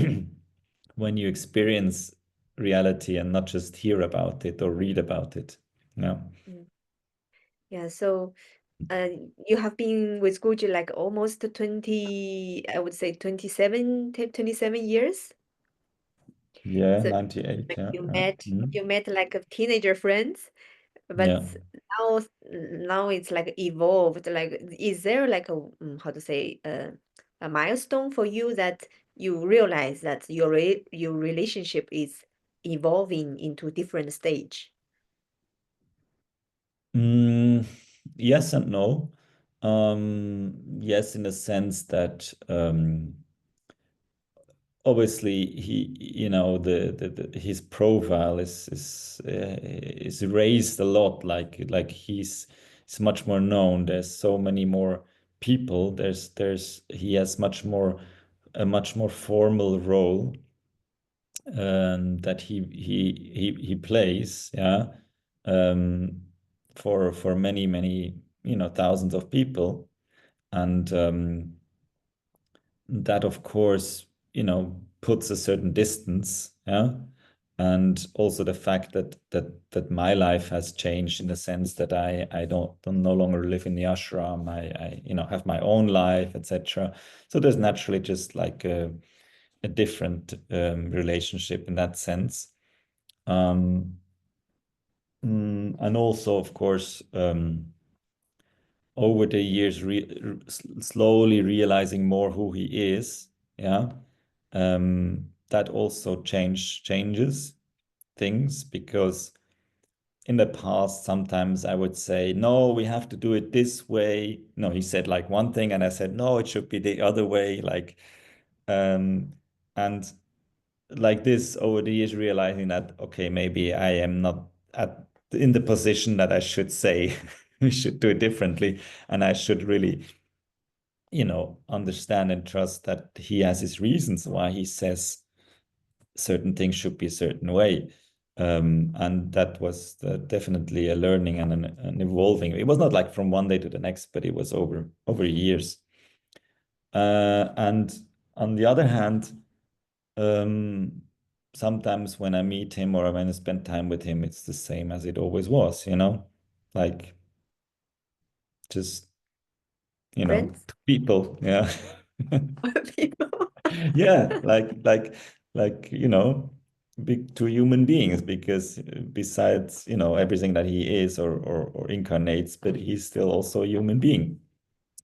when you experience reality and not just hear about it or read about it. Yeah. Mm. Yeah, so uh, you have been with Gucci like almost 20, I would say 27 years. Yeah, So 98. like Yeah. you Yeah. met Mhm. you met like a teenager friends, but Yeah. now it's like evolved. Like, is there like how to say a milestone for you that you realize that your relationship is evolving into different stage? Mm, yes and no. Yes, in the sense that obviously his profile is raised a lot, like he's much more known. There's so many more people. He has a much more formal role that he plays, yeah, um, for many thousands of people. And that of course puts a certain distance, yeah. And also the fact that my life has changed in the sense that I don't no longer live in the ashram. I have my own life, etc. So there's naturally just like a different relationship in that sense. um and also of course over the years slowly realizing more who he is, yeah, that also changes things, because in the past sometimes I would say, no, we have to do it this way. No, he said like one thing and I said, no, it should be the other way, like and like this over the years, realizing that, okay, maybe I am not in the position that I should say we should do it differently, and I should really, understand and trust that he has his reasons why he says certain things should be a certain way. And that was definitely a learning and an evolving. It was not like from one day to the next, but it was over years. And on the other hand, um, sometimes when I meet him or when I spend time with him, it's the same as it always was, like just, Friends? people, yeah. People? Yeah, like, big two human beings, because besides, everything that he is or incarnates, but he's still also a human being.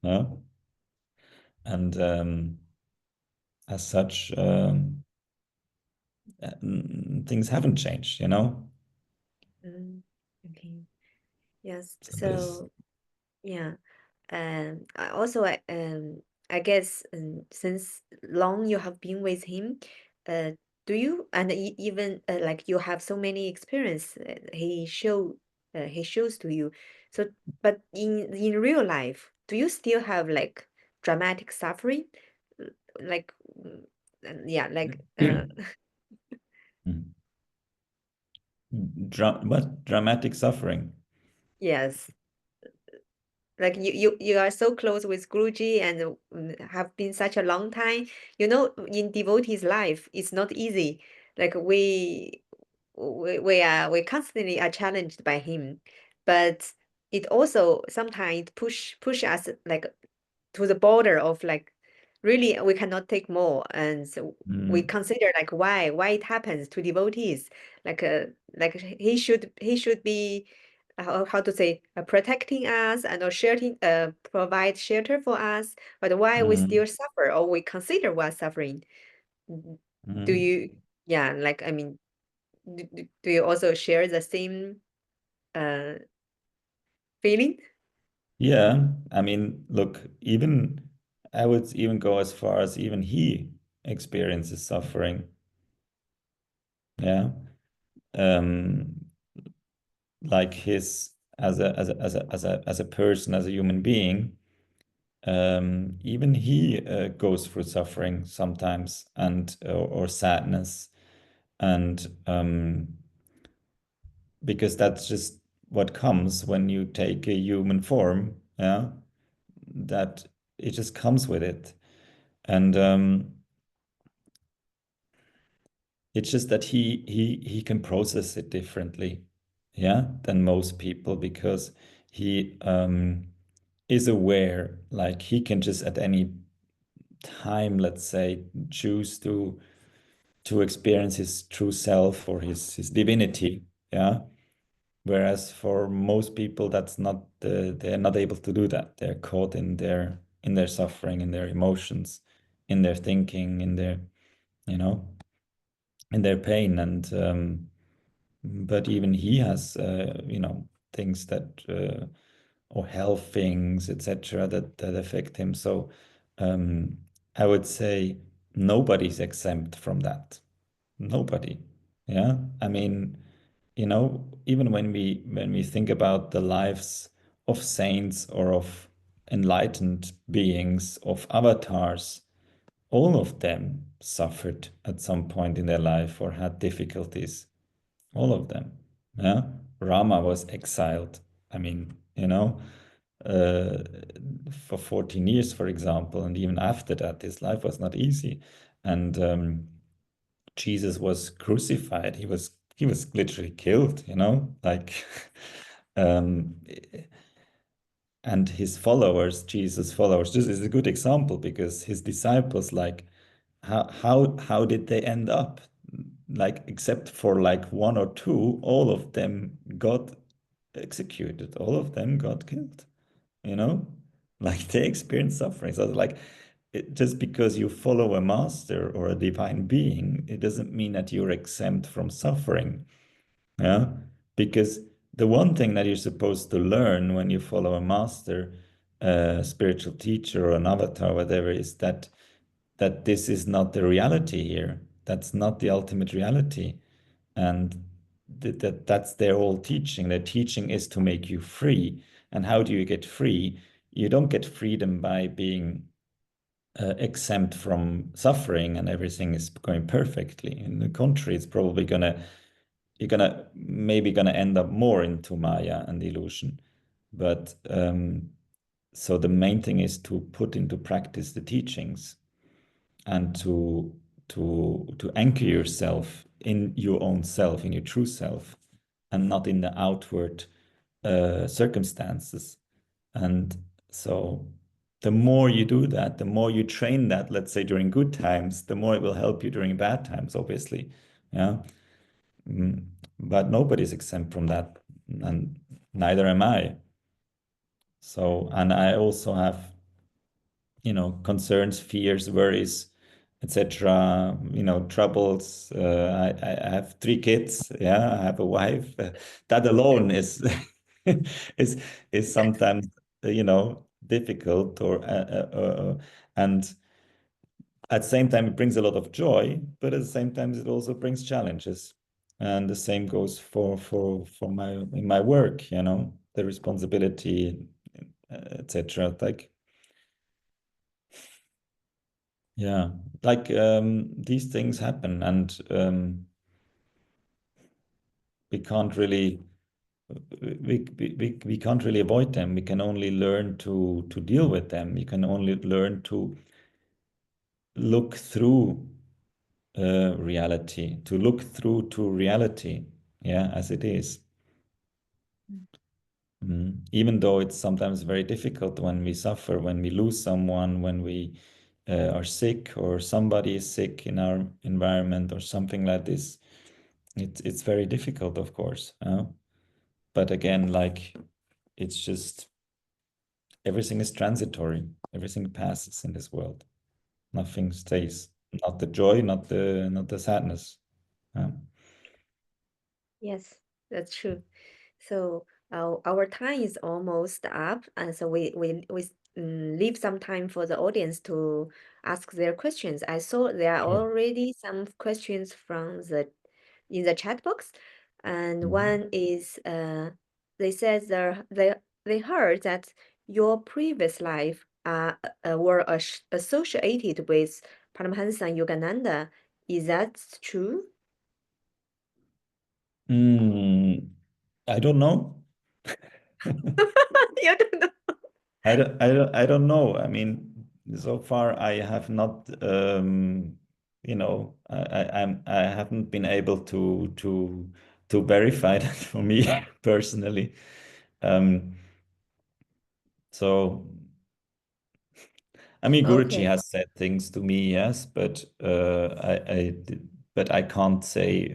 Yeah. And as such, things haven't changed. Mm, okay. Yes. So this. So yeah. I also I guess since long you have been with him, uh, do you and even like you have so many experience he shows to you. So, but in real life, do you still have like dramatic suffering? L- Like, yeah, like Mm. What dramatic suffering? yes. Like you are so close with Guruji and have been such a long time. You know, in devotees' life, it's not easy. Like we constantly are challenged by him, but it also sometimes push us like to the border of like really we cannot take more, and so we Mm, consider like why it happens to devotees, like like he should be how to say protecting us and or sharing provide shelter for us, but why we mm, still suffer or we consider we're suffering. Do mm. you, yeah, like I mean, do you also share the same uh feeling? Yeah, I mean, look, even I would even go as far as even he experiences suffering. Yeah. Um, like his as a person, as a human being, even he goes through suffering sometimes, and or sadness, and because that's just what comes when you take a human form, yeah, that it just comes with it. And it's just that he can process it differently, yeah, than most people, because he is aware, like he can just at any time, let's say, choose to experience his true self or his divinity, yeah. Whereas for most people, they're not able to do that. They're caught in their suffering, in their emotions, in their thinking, you know, in their pain. And but even he has, things that or health things, etc., that affect him. So um, I would say nobody's exempt from that. Nobody. Yeah. I mean, even when we think about the lives of saints or of enlightened beings, of avatars, all of them suffered at some point in their life or had difficulties. All of them. Yeah. Rama was exiled. I mean, uh, for 14 years, for example, and even after that, his life was not easy. And Jesus was crucified. He was literally killed, like um and his followers, Jesus' followers, this is a good example, because his disciples, like, how did they end up? Like, except for like one or two, all of them got executed, all of them got killed. you know, like they experience suffering. So like just because you follow a master or a divine being, it doesn't mean that you're exempt from suffering. Yeah. Because the one thing that you're supposed to learn when you follow a master, a spiritual teacher or an avatar, whatever, is that this is not the reality here. That's not the ultimate reality. And that's their whole teaching. Their teaching is to make you free. And how do you get free? You don't get freedom by being exempt from suffering and everything is going perfectly. In the contrary, it's probably you're gonna maybe gonna end up more into Maya and illusion. But so the main thing is to put into practice the teachings and to anchor yourself in your own self, in your true self, and not in the outward circumstances. And so the more you do that, the more you train that, let's say during good times, the more it will help you during bad times, obviously. Yeah. Mm. But nobody's exempt from that, and neither am I. So, and I also have, concerns, fears, worries, etc. Troubles. I have 3 kids. Yeah, I have a wife. That alone is is is sometimes difficult, and at the same time it brings a lot of joy, but at the same time it also brings challenges. And the same goes for my in my work. The responsibility, etc. Like, yeah, like these things happen, and we can't really we can't really avoid them. We can only learn to deal with them. We can only learn to look through reality, to look through to reality, yeah, as it is. Even though it's sometimes very difficult when we suffer, when we lose someone, when we are sick, or somebody is sick in our environment or something like this. It's very difficult, of course. But again, like, it's just everything is transitory. Everything passes in this world. Nothing stays. Not the joy, not the sadness. Yeah. Yes, that's true. So our time is almost up, and so we leave some time for the audience to ask their questions. I saw there are Sure. already some questions from the in the chat box, and Mhm. one is they said they heard that your previous life were associated with Paramahansa and Yogananda. Is that true? I don't know. You don't know. I don't know. I mean, so far I have not, I haven't been able to verify that for me personally. Um, so I mean, Guruji Okay. has said things to me, yes, but but I can't say,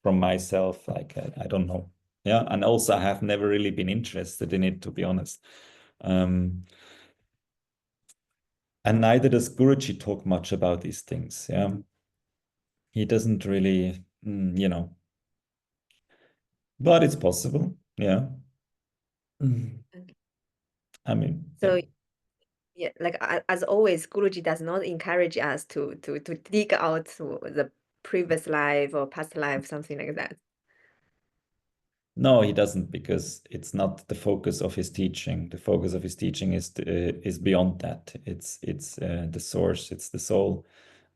from myself, like I don't know. Yeah, and also I have never really been interested in it, to be honest. Um, and neither does Guruji talk much about these things. Yeah, he doesn't really, but it's possible. Yeah. Mm. Okay. I mean, yeah. So yeah, like as always, Guruji does not encourage us to dig out the previous life or past life, something like that. No, he doesn't, because it's not the focus of his teaching. The focus of his teaching is beyond that. It's the source. It's the soul,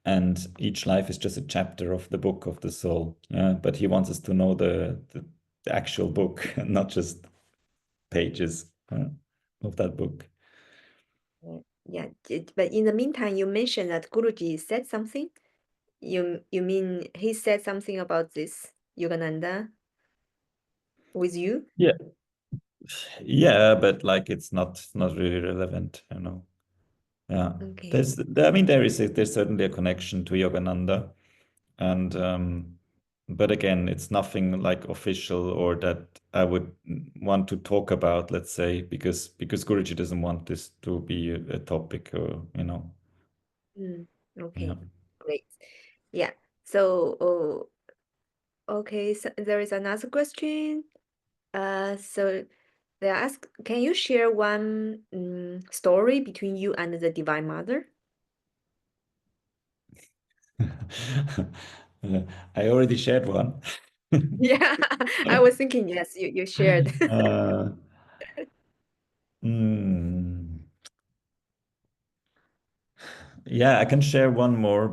and each life is just a chapter of the book of the soul. Yeah, but he wants us to know the actual book, and not just pages of that book. Yeah, but in the meantime, you mentioned that Guruji said something. You mean he said something about this Yogananda with you? Yeah, yeah, but like it's not really relevant. Yeah, Okay. I mean, there's certainly a connection to Yogananda, and but again, it's nothing like official or that I would want to talk about, let's say, because Guruji doesn't want this to be a topic, or Mm, yeah. okay, great. Yeah. So, okay, so there is another question. So they ask, can you share one story between you and the Divine Mother? I already shared one. Yeah, I was thinking, yes, you shared. Uh, mm, yeah, I can share one more,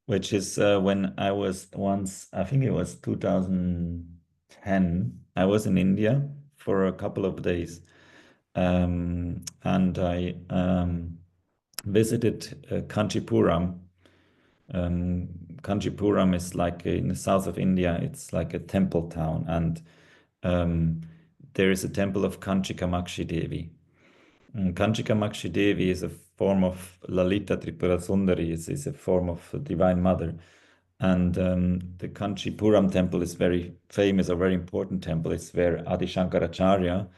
which is when I was once, I think it was 2010, I was in India for a couple of days. And I visited Kanchipuram. Um, Kanchipuram is like in the south of India, it's like a temple town. And um, there is a temple of Kanchi Kamakshi Devi. Kanchi Kamakshi Devi is a form of Lalita Tripura Sundari, is a form of Divine Mother. And the Kanchipuram temple is very famous, a very important temple. It's where Adi Shankaracharya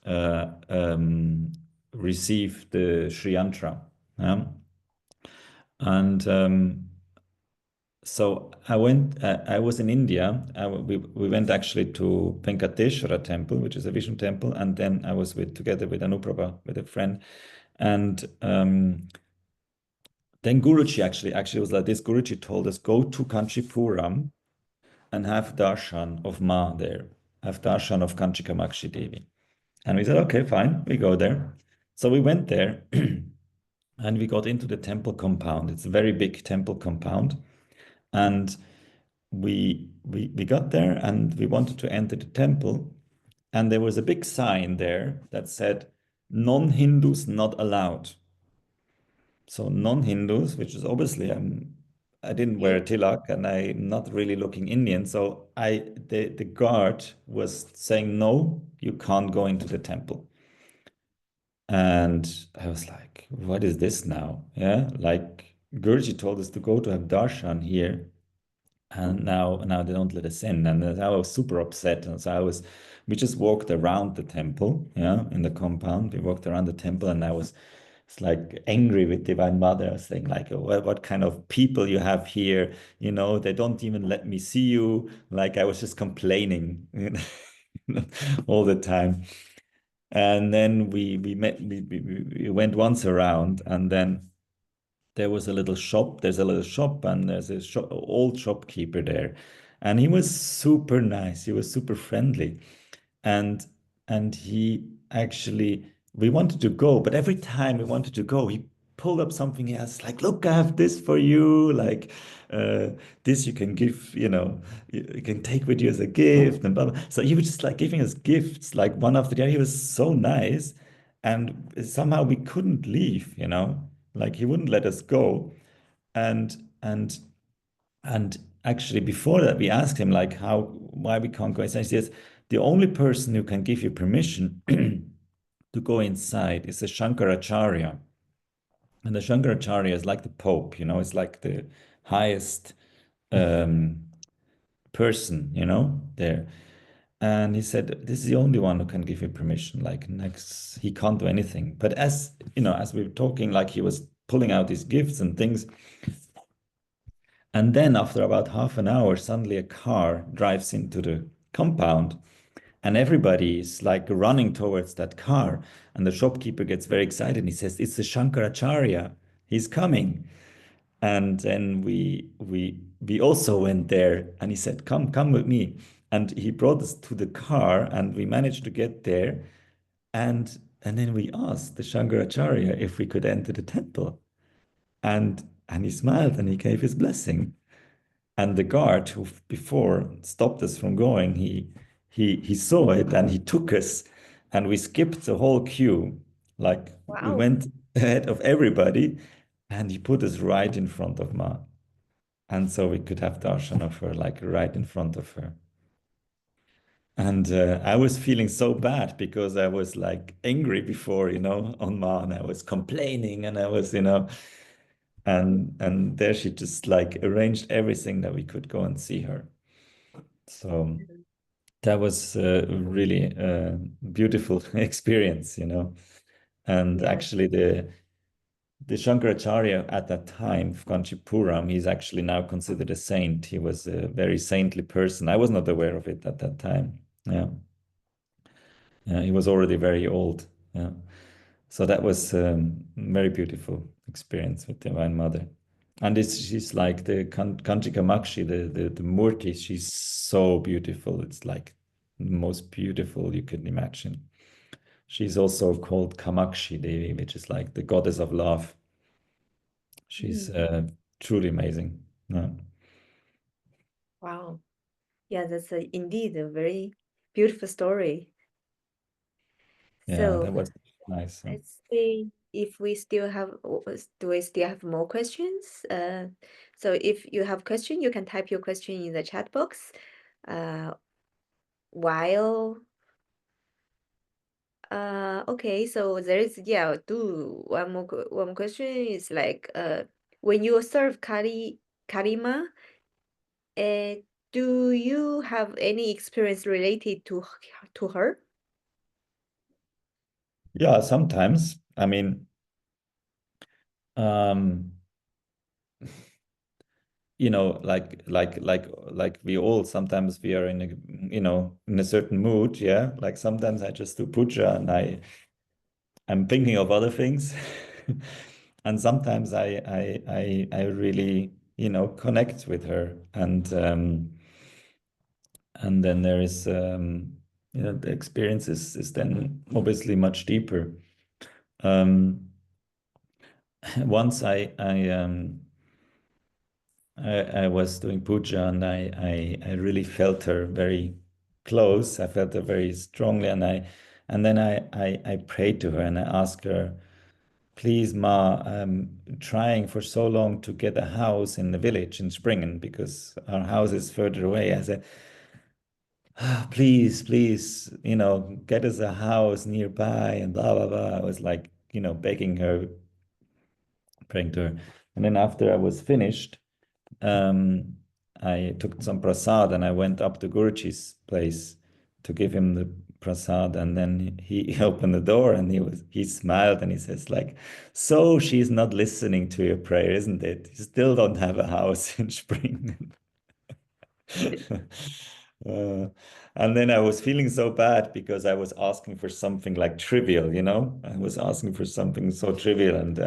uh, um, received the Sri Yantra. Yeah? And so I was in India. We went actually to Venkateshwara temple, which is a Vishnu temple. And then I was together with Anuprabha, with a friend. And then Guruji actually was like this. Guruji told us, go to Kanchipuram and have darshan of Ma there. Have darshan of Kanchi Kamakshi Devi. And we said, okay, fine, we go there. So we went there and we got into the temple compound. It's a very big temple compound. And we got there and we wanted to enter the temple. And there was a big sign there that said, non-Hindus not allowed. So non-Hindus, which is obviously I didn't wear a Okay. tilak and I'm not really looking Indian. So the guard was saying, no, you can't go into the temple. And I was like, what is this now? Yeah, like Gurji told us to go to have darshan here, and now they don't let us in. And I was super upset. And so we just walked around the temple, yeah, in the compound. We walked around the temple, and it's like angry with Divine Mother. I was saying like, what kind of people you have here? They don't even let me see you. Like I was just complaining, all the time. And then we went once around, and then there was a little shop. There's a little shop, and there's a old shopkeeper there, and he was super nice. He was super friendly, and he actually we wanted to go, but every time we wanted to go, he pulled up something else. Like, look, I have this for you. Like, uh, this you can give. You can take with you as a gift, and blah, blah. So he was just like giving us gifts, like one after the other. He was so nice, and somehow we couldn't leave. Like he wouldn't let us go. And and and actually before that we asked him like why we can't go inside. He says the only person who can give you permission to go inside is a Shankaracharya. And the Shankaracharya is like the Pope, it's like the highest um, person, there. And he said, this is the only one who can give you permission. Like next, he can't do anything. But as we were talking, like he was pulling out his gifts and things. And then after about half an hour, suddenly a car drives into the compound and everybody is like running towards that car. And the shopkeeper gets very excited and he says, it's the Shankaracharya. He's coming. And then we also went there and he said, come with me. And he brought us to the car and we managed to get there. And then we asked the Shankaracharya if we could enter the temple. And he smiled and he gave his blessing. And the guard who before stopped us from going, he saw it and he took us, and we skipped the whole queue. Like we Wow. went ahead of everybody, and he put us right in front of Ma. And so we could have darshan of her, like right in front of her. And I was feeling so bad because I was like angry before, on Ma, and I was complaining, and I was. And there she just like arranged everything that we could go and see her. So Mhm. that was a really beautiful experience, And Yeah. actually, the Shankaracharya at that time, of Kanchipuram, he's actually now considered a saint. He was a very saintly person. I was not aware of it at that time. Yeah, yeah, he was already very old. Yeah, so that was very beautiful experience with Divine Mother. And she's like the Kanchi Kamakshi, the Murti. She's so beautiful. It's like the most beautiful you can imagine. She's also called Kamakshi Devi, which is like the goddess of love. She's Mm. truly amazing. Yeah, Wow. Yeah, that's indeed a very beautiful story. yeah, that So was nice. let's see if we still have, do we still have more questions? So if you have question, you can type your question in the chat box. Uh, while okay, so there is, yeah, do one more question is like when you serve Karima, uh, do you have any experience related to her? Yeah, sometimes. I mean, um, like we all sometimes we are in in a certain mood. Yeah, like sometimes I just do puja and I'm thinking of other things, and sometimes I really connect with her, and then there is the experience is then obviously much deeper. Um, once I was doing puja and I really felt her very close. I felt her very strongly, and then I prayed to her and I asked her, please, Ma, I'm trying for so long to get a house in the village in Springen because our house is further away. I said, "Ah, please, please, get us a house nearby and blah blah blah." I was like, begging her, praying to her. And then after I was finished, um, I took some prasad and I went up to Guruji's place to give him the prasad. And then he opened the door and he smiled and he says like, "So she's not listening to your prayer, isn't it? You still don't have a house in Spring." Uh, and then I was feeling so bad because I was asking for something like trivial, I was asking for something so trivial, and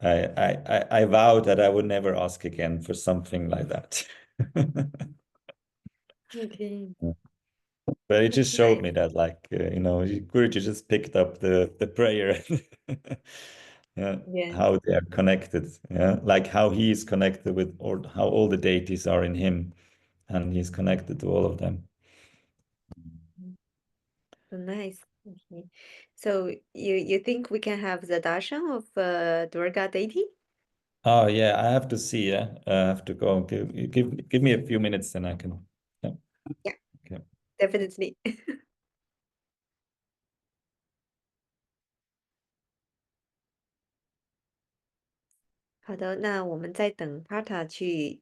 I vowed that I would never ask again for something like that. Okay, But it that's just showed nice. me that, like, Guruji just picked up the prayer, yeah, Yeah. how they are connected, yeah, like how he is connected with, or how all the deities are in him, and he's connected to all of them. Mm. So nice. Okay. So you think we can have the darshan of Durga deity? Oh yeah, I have to see. Yeah, I have to go. Give me a few minutes, then I can. Yeah. Yeah, Okay. definitely. 好的，那我们在等 Pata 去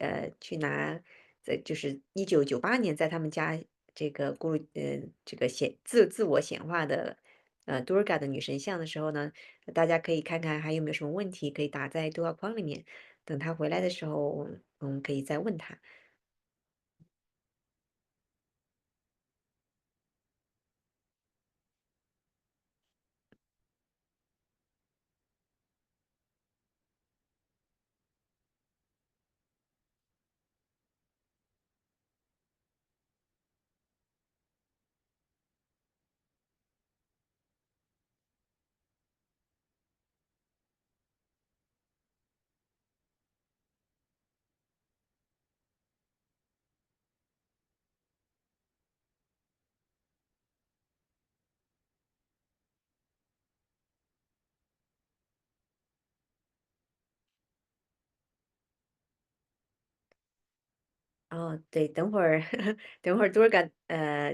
拿，就是1998年在他们家这个这个自我显化的Durga 的女神像的时候呢，大家可以看看还有没有什么问题可以打在对话框里面，等他回来的时候，我们可以再问他。哦，对，等会儿等会儿 Durga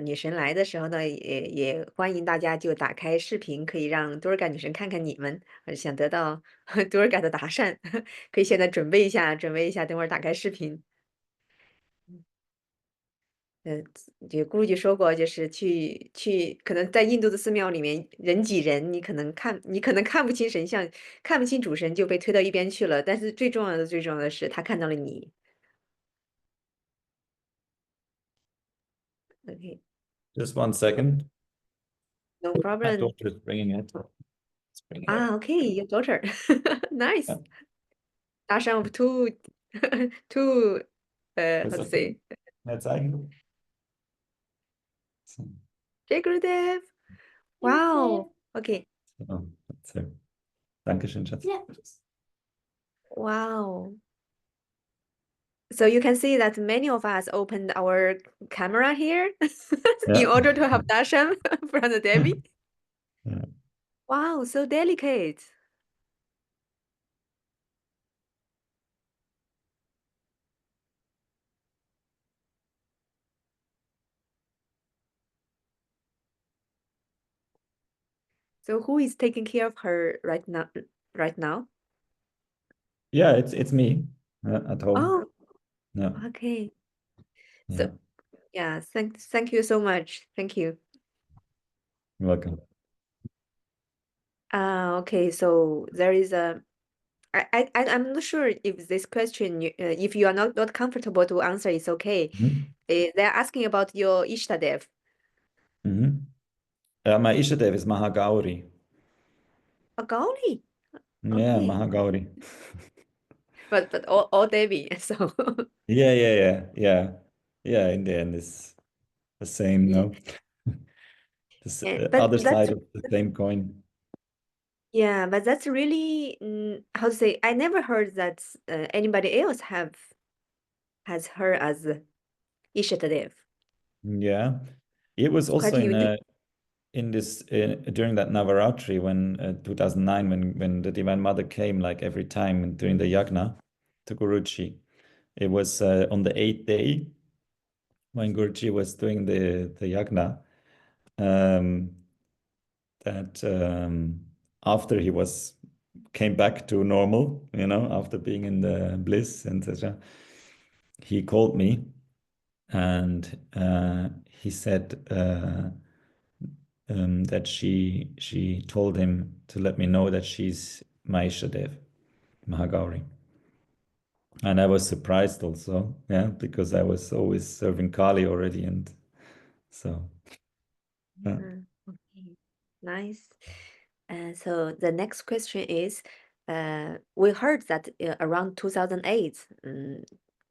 女神来的时候呢，也欢迎大家就打开视频，可以让多尔嘎女神看看你们。想得到多尔嘎的搭讪，可以现在准备一下，等会儿打开视频。就咕噜就说过，就是去，可能在印度的寺庙里面人挤人，你可能看不清神像，看不清主神就被推到一边去了。但是最重要的是，他看到了你。OK， Just 1 second. no My problem. daughter is bringing it. It's bringing it. Ah, okay, your daughter. Nice. Yeah. Darshan of two, two, how Ist to das say, mehr zeigen? So, Jai Gurudev. Wow. Okay. so. Dankeschön, Schatz. Ja. Wow. So you can see that many of us opened our camera here in Ja. order to have darshan from the Devi. Ja. Wow, so delicate. So who is taking care of her right now? Right now? Yeah, it's me at home. Oh, Yeah. okay. Yeah. So yeah, thank you so much. Thank you. You're welcome. Okay, so there is I'm not sure if this question, if you are not comfortable to answer, it's okay. Mhm. They're asking about your Ishtadev. Mhm. My Ishtadev is Mahagauri. A Gauli. Yeah, Okay. Mahagauri. But all Devi, so Yeah. In the end, it's the same, yeah. no? This But other that's side of the same coin. yeah, but that's really how to say, I never heard that anybody else has her as Ishtadev. Yeah. It was It's quite also unique. in this during that Navaratri when 2009 when the Divine Mother came like every time during the yagna to Guruji. It was on the 8th day when Guruji was doing the yagna um, that after he was came back to normal, after being in the bliss and etc. He called me and he said that she told him to let me know that she's Maishadev, Mahagauri. And I was surprised also, yeah, because I was always serving Kali already, and so yeah. Okay, nice. So the next question is, we heard that around 2008,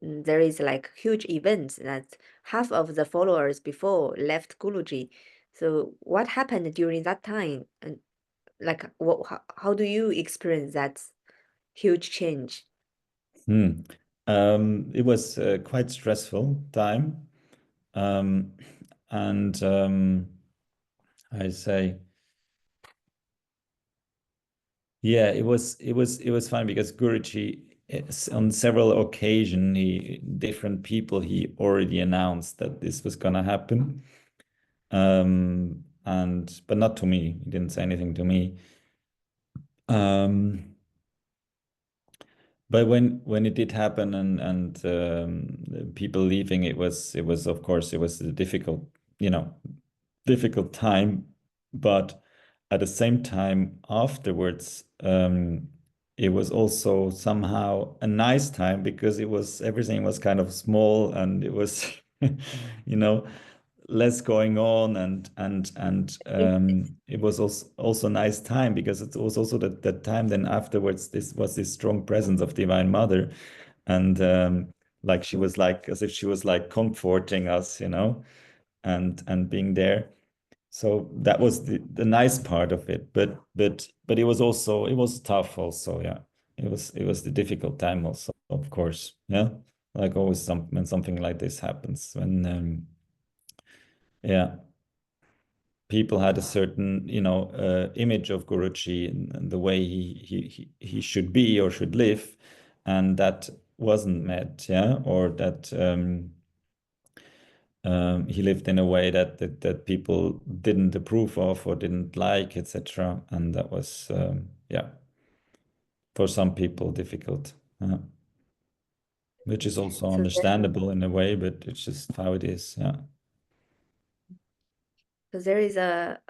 there is like huge events that half of the followers before left Guruji. So what happened during that time? And like, how do you experience that huge change? Hmm. It was a quite stressful time, um, and I say, yeah, it was fun because Guruji, on several occasions, different people he already announced that this was gonna happen, but not to me. He didn't say anything to me. But when it did happen and people leaving, it was of course it was a difficult time, but at the same time afterwards, it was also somehow a nice time because everything was kind of small and it was you know less going on and it was also a nice time because it was also that time then afterwards this was this strong presence of Divine Mother and like she was like as if she was like comforting us and being there, so that was the nice part of it, but it was tough also, yeah. It was the difficult time also, of course, yeah, like always when something like this happens when yeah, people had a certain image of Guruji and the way he should be or should live, and that wasn't met, yeah, or that he lived in a way that people didn't approve of or didn't like, etc. And that was yeah, for some people difficult. Which is also So there, understandable in a way, but it's just how it is. Yeah. so there is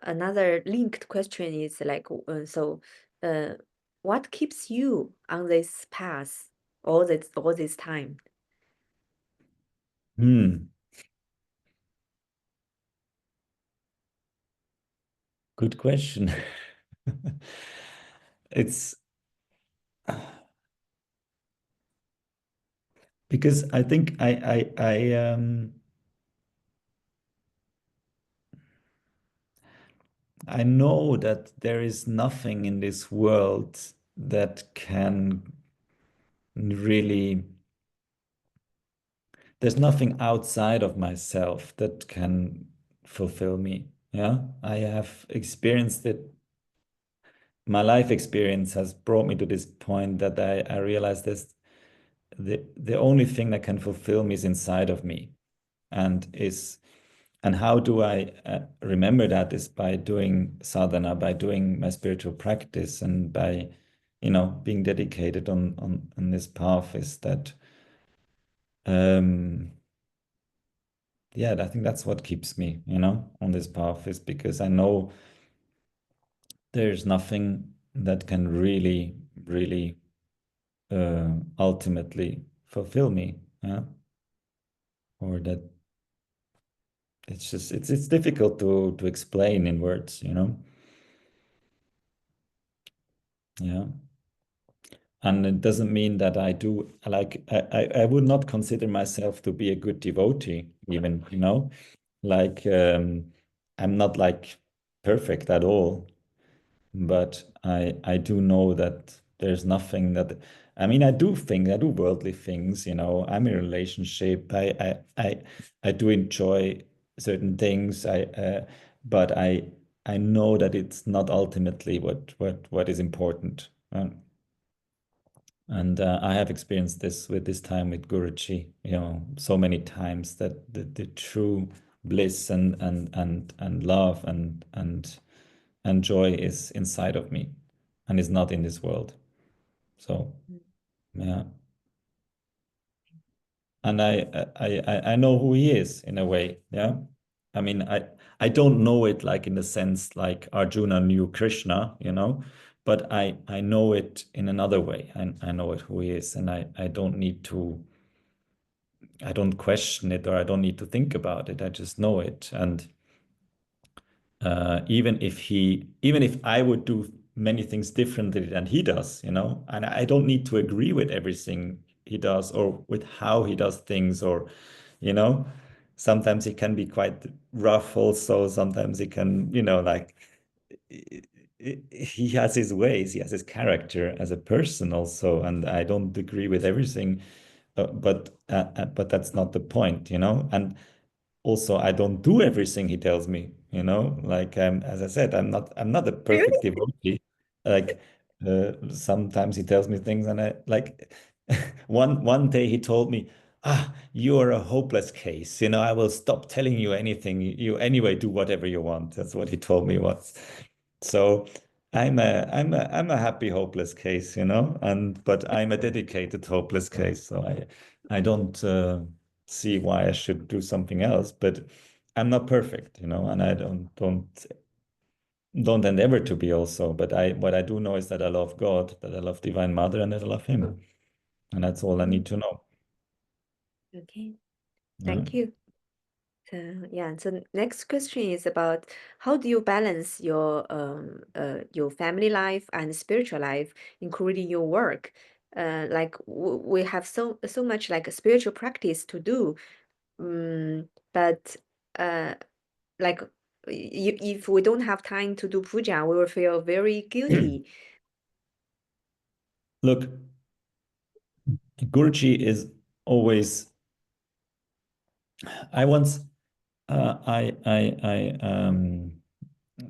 another linked question is like, uh, what keeps you on this path all this time? Hmm. Good question. It's because I think I know that there is nothing in this world that can really, there's nothing outside of myself that can fulfill me. Yeah. I have experienced it. My life experience has brought me to this point that I realize this the only thing that can fulfill me is inside of me, and how do I remember that is by doing sadhana, by doing my spiritual practice, and by being dedicated on this path. Is that yeah, I think that's what keeps me on this path, is because I know there's nothing that can really ultimately fulfill me. Yeah. Or that it's just it's difficult to explain in words. Yeah. And it doesn't mean that I do like I would not consider myself to be a good devotee even. Like I'm not like perfect at all, but I do know that there's nothing that I mean I do worldly things. I'm in a relationship. I do enjoy certain things. But I know that it's not ultimately what is important. And I have experienced this with this time with Guruji, so many times that the true bliss and love and joy is inside of me and is not in this world. So yeah, and I know who he is in a way. Yeah, I mean I don't know it like in the sense like Arjuna knew Krishna. But I know it in another way. I know it who he is, and I don't need to. I don't question it, or I don't need to think about it. I just know it. And even if I would do many things differently than he does, and I don't need to agree with everything he does or with how he does things, or you know, sometimes he can be quite rough also. Sometimes he can, like he has his ways, he has his character as a person also, and I don't agree with everything. But that's not the point. And also I don't do everything he tells me. Like as I said, I'm not a perfect Really? devotee. Like sometimes he tells me things, and I like one day he told me, you are a hopeless case. I will stop telling you anything. You anyway do whatever you want. That's what he told me once. So I'm a happy hopeless case, but I'm a dedicated hopeless case. So I don't see why I should do something else, but I'm not perfect, and I don't endeavor to be also. But what I do know is that I love God, that I love Divine Mother, and that I love Him, and that's all I Mm, need to know. okay, Yeah. thank you. So yeah, so next question is about how do you balance your family life and spiritual life, including your work? Like we have so much like a spiritual practice to do, but uh, like if we don't have time to do puja, we will feel very guilty. Look, Guruji is always. I once I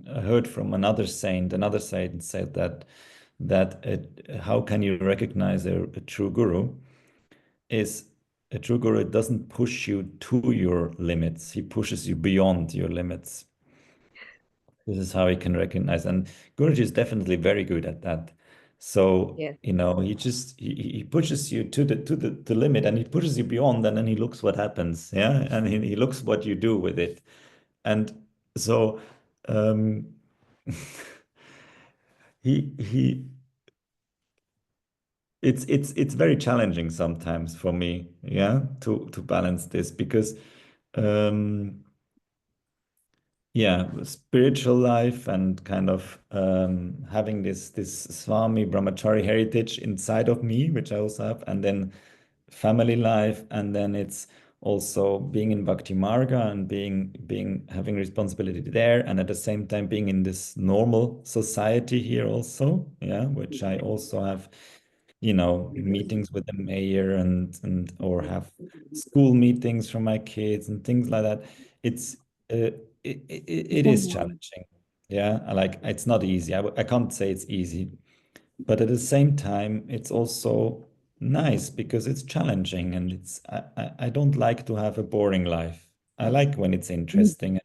heard from another saint said that how can you recognize a true guru is a true guru doesn't push you to your limits. He pushes you beyond your limits. This is how he can recognize. And Guruji is definitely very good at that. So, Yes. he pushes you to the limit, and he pushes you beyond, and then he looks what happens. Yeah. And he looks what you do with it. And so um he it's very challenging sometimes for me, yeah, to balance this because um yeah, spiritual life and kind of having this Swami Brahmachari heritage inside of me, which I also have, and then family life, and then it's also being in Bhakti Marga and being having responsibility there, and at the same time being in this normal society here also, yeah, which I also have, meetings with the mayor and or have school meetings for my kids and things like that. It's uh, it is challenging. Yeah, like it's not easy. I can't say it's easy, but at the same time, it's also nice because it's challenging and I don't like to have a boring life. I like when it's interesting.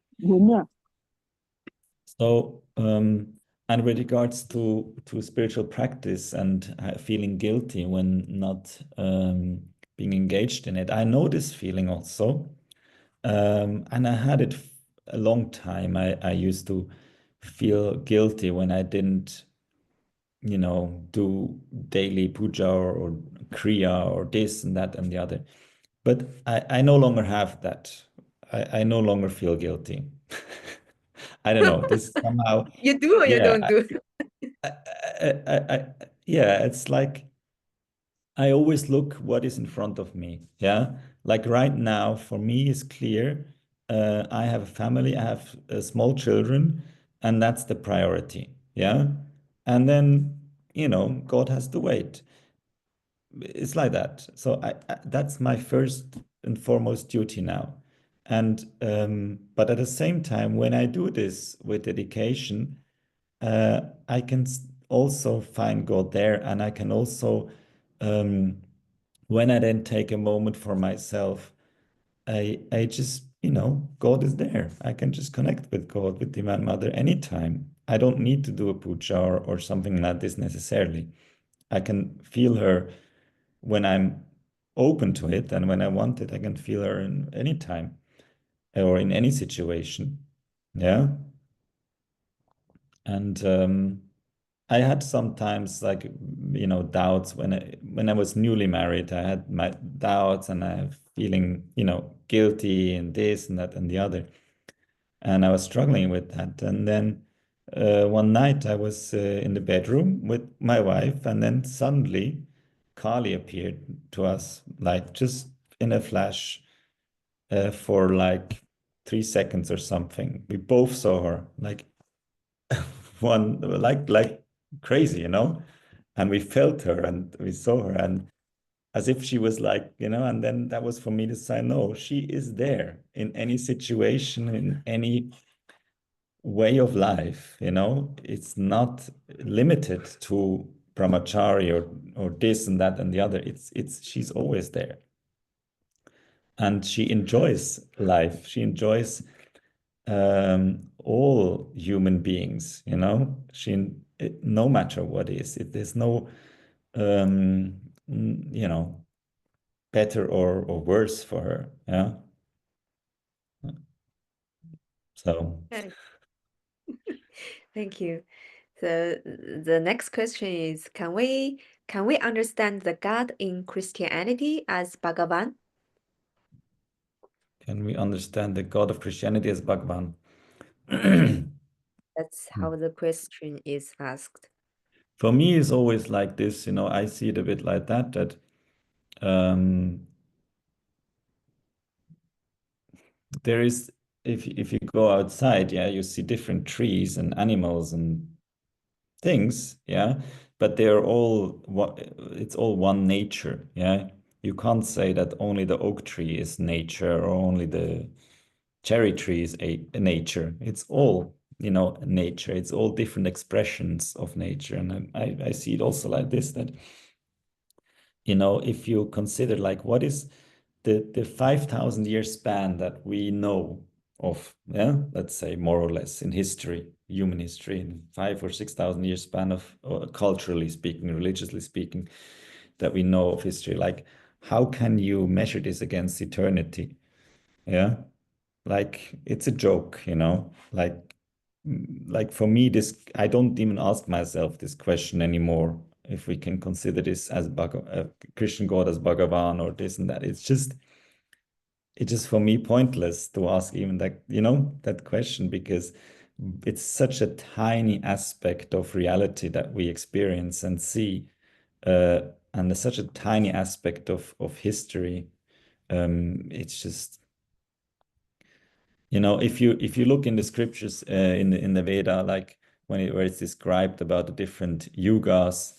So, and with regards to spiritual practice and feeling guilty when not being engaged in it, I know this feeling also. And I had it a long time. I used to feel guilty when I didn't, do daily puja or kriya or this and that and the other. But I no longer have that. I no longer feel guilty. I don't know. This somehow, You do or you yeah, don't do? yeah. It's like I always look what is in front of me. Yeah. Like right now, for me, is clear. I have a family, I have small children, and that's the priority. Yeah. And then, God has to wait. It's like that. So that's my first and foremost duty now. And but at the same time, when I do this with dedication, I can also find God there, and I can also um, when I then take a moment for myself, I just, God is there. I can just connect with God, with Divine Mother anytime. I don't need to do a puja or something like this necessarily. I can feel her when I'm open to it, and when I want it, I can feel her in any time or in any situation. Yeah. And I had sometimes like doubts when I was newly married. I had my doubts and I feeling guilty and this and that and the other, and I was struggling with that. And then one night I was in the bedroom with my wife, and then suddenly Kali appeared to us like just in a flash for like 3 seconds or something. We both saw her like one like crazy, and we felt her and we saw her and as if she was like, and then that was for me to say, no, she is there in any situation, in any way of life, it's not limited to brahmachari or this and that and the other. It's she's always there. And she enjoys life. She enjoys all human beings, no matter what is it, there's no um, better or worse for her. Yeah. So Okay. Thank you. So the next question is, can we understand the God in Christianity as Bhagavan? can we understand the God of Christianity as Bhagwan? That's how the question is asked. For me, it's always like this, I see it a bit like that um, there is, if you go outside, yeah, you see different trees and animals and things, yeah, but they're all what it's all one nature, yeah. You can't say that only the oak tree is nature or only the cherry tree is a nature. It's all, nature. It's all different expressions of nature. And I see it also like this, that, if you consider like what is the 5,000 year span that we know of, yeah, let's say more or less in history, human history, in 5 or 6,000 year span of culturally speaking, religiously speaking, that we know of history, like how can you measure this against eternity? Yeah, like it's a joke, you know, like for me, this I don't even ask myself this question anymore. If we can consider this as a Christian God as Bhagavan or this and that, it's just for me pointless to ask even that, you know, that question, because it's such a tiny aspect of reality that we experience and see, and it's such a tiny aspect of history. It's just, you know, if you look in the scriptures, in the Veda, like where it's described about the different yugas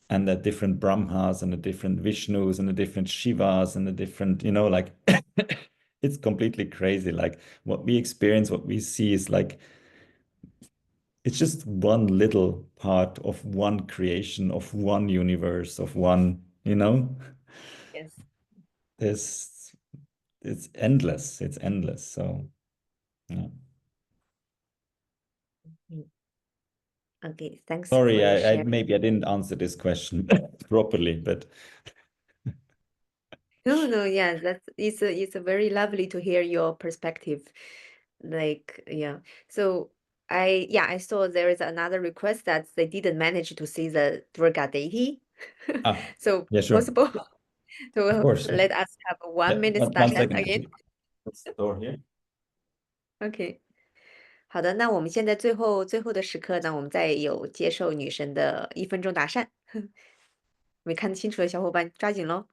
and the different Brahmas and the different Vishnus and the different Shivas and the different, you know, like it's completely crazy. Like what we experience, what we see is like it's just one little part of one creation, of one universe, of one, you know, Yes. there's it's endless. It's endless. So yeah. Mm. Okay, thanks for Sorry, your I share. maybe I didn't answer this question properly, but No, no, yeah, it's a very lovely to hear your perspective. Like, yeah. So I saw there is another request that they didn't manage to see the Durga deity. ah, So yeah, sure. possible Of to course. Yeah. let us have a Yeah. 1 minute One silence second. again. What's the door here? OK，好的，那我们现在最后的时刻呢，我们再有接受女神的1分钟答善。没看清楚的小伙伴抓紧喽。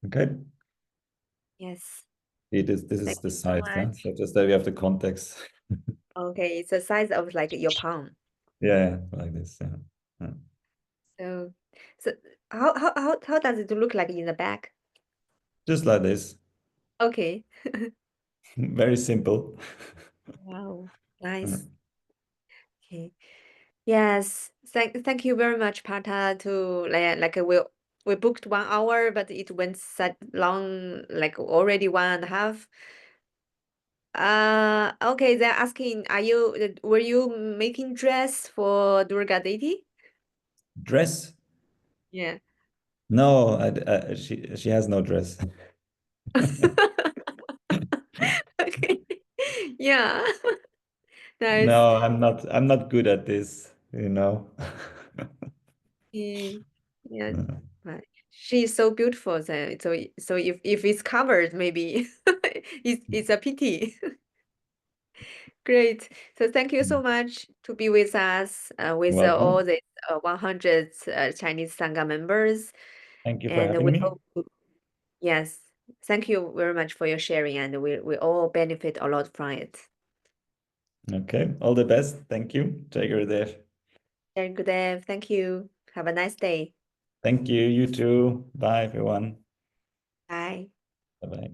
Okay. Yes, This is thank the you so size, yeah. much. So just that we have the context. Okay, it's the size of like your palm. Yeah, like this. Yeah. Yeah. So, so how does it look like in the back? Just like this. Okay. Very simple. Wow, Yeah. nice. Okay. Yes, thank you very much, Pata. To like we booked 1 hour, but it went such long, like already 1.5. Okay, they're asking, were you making dress for Durga deity? Dress? Yeah. No, she has no dress. Okay. Yeah. Nice. No, I'm not good at this, you know. Mm, yeah. Yeah. Right. She's so beautiful. So if it's covered, maybe it's a pity. Great. So thank you so much to be with us You're with all welcome. the 100 Chinese Sangha members. Thank you for And having we me. hope, yes, thank you very much for your sharing, and we all benefit a lot from it. Okay, all the best. Thank you. Take care there. Very good day. Thank you. Have a nice day. Thank you. You too. Bye, everyone. Bye. Bye-bye.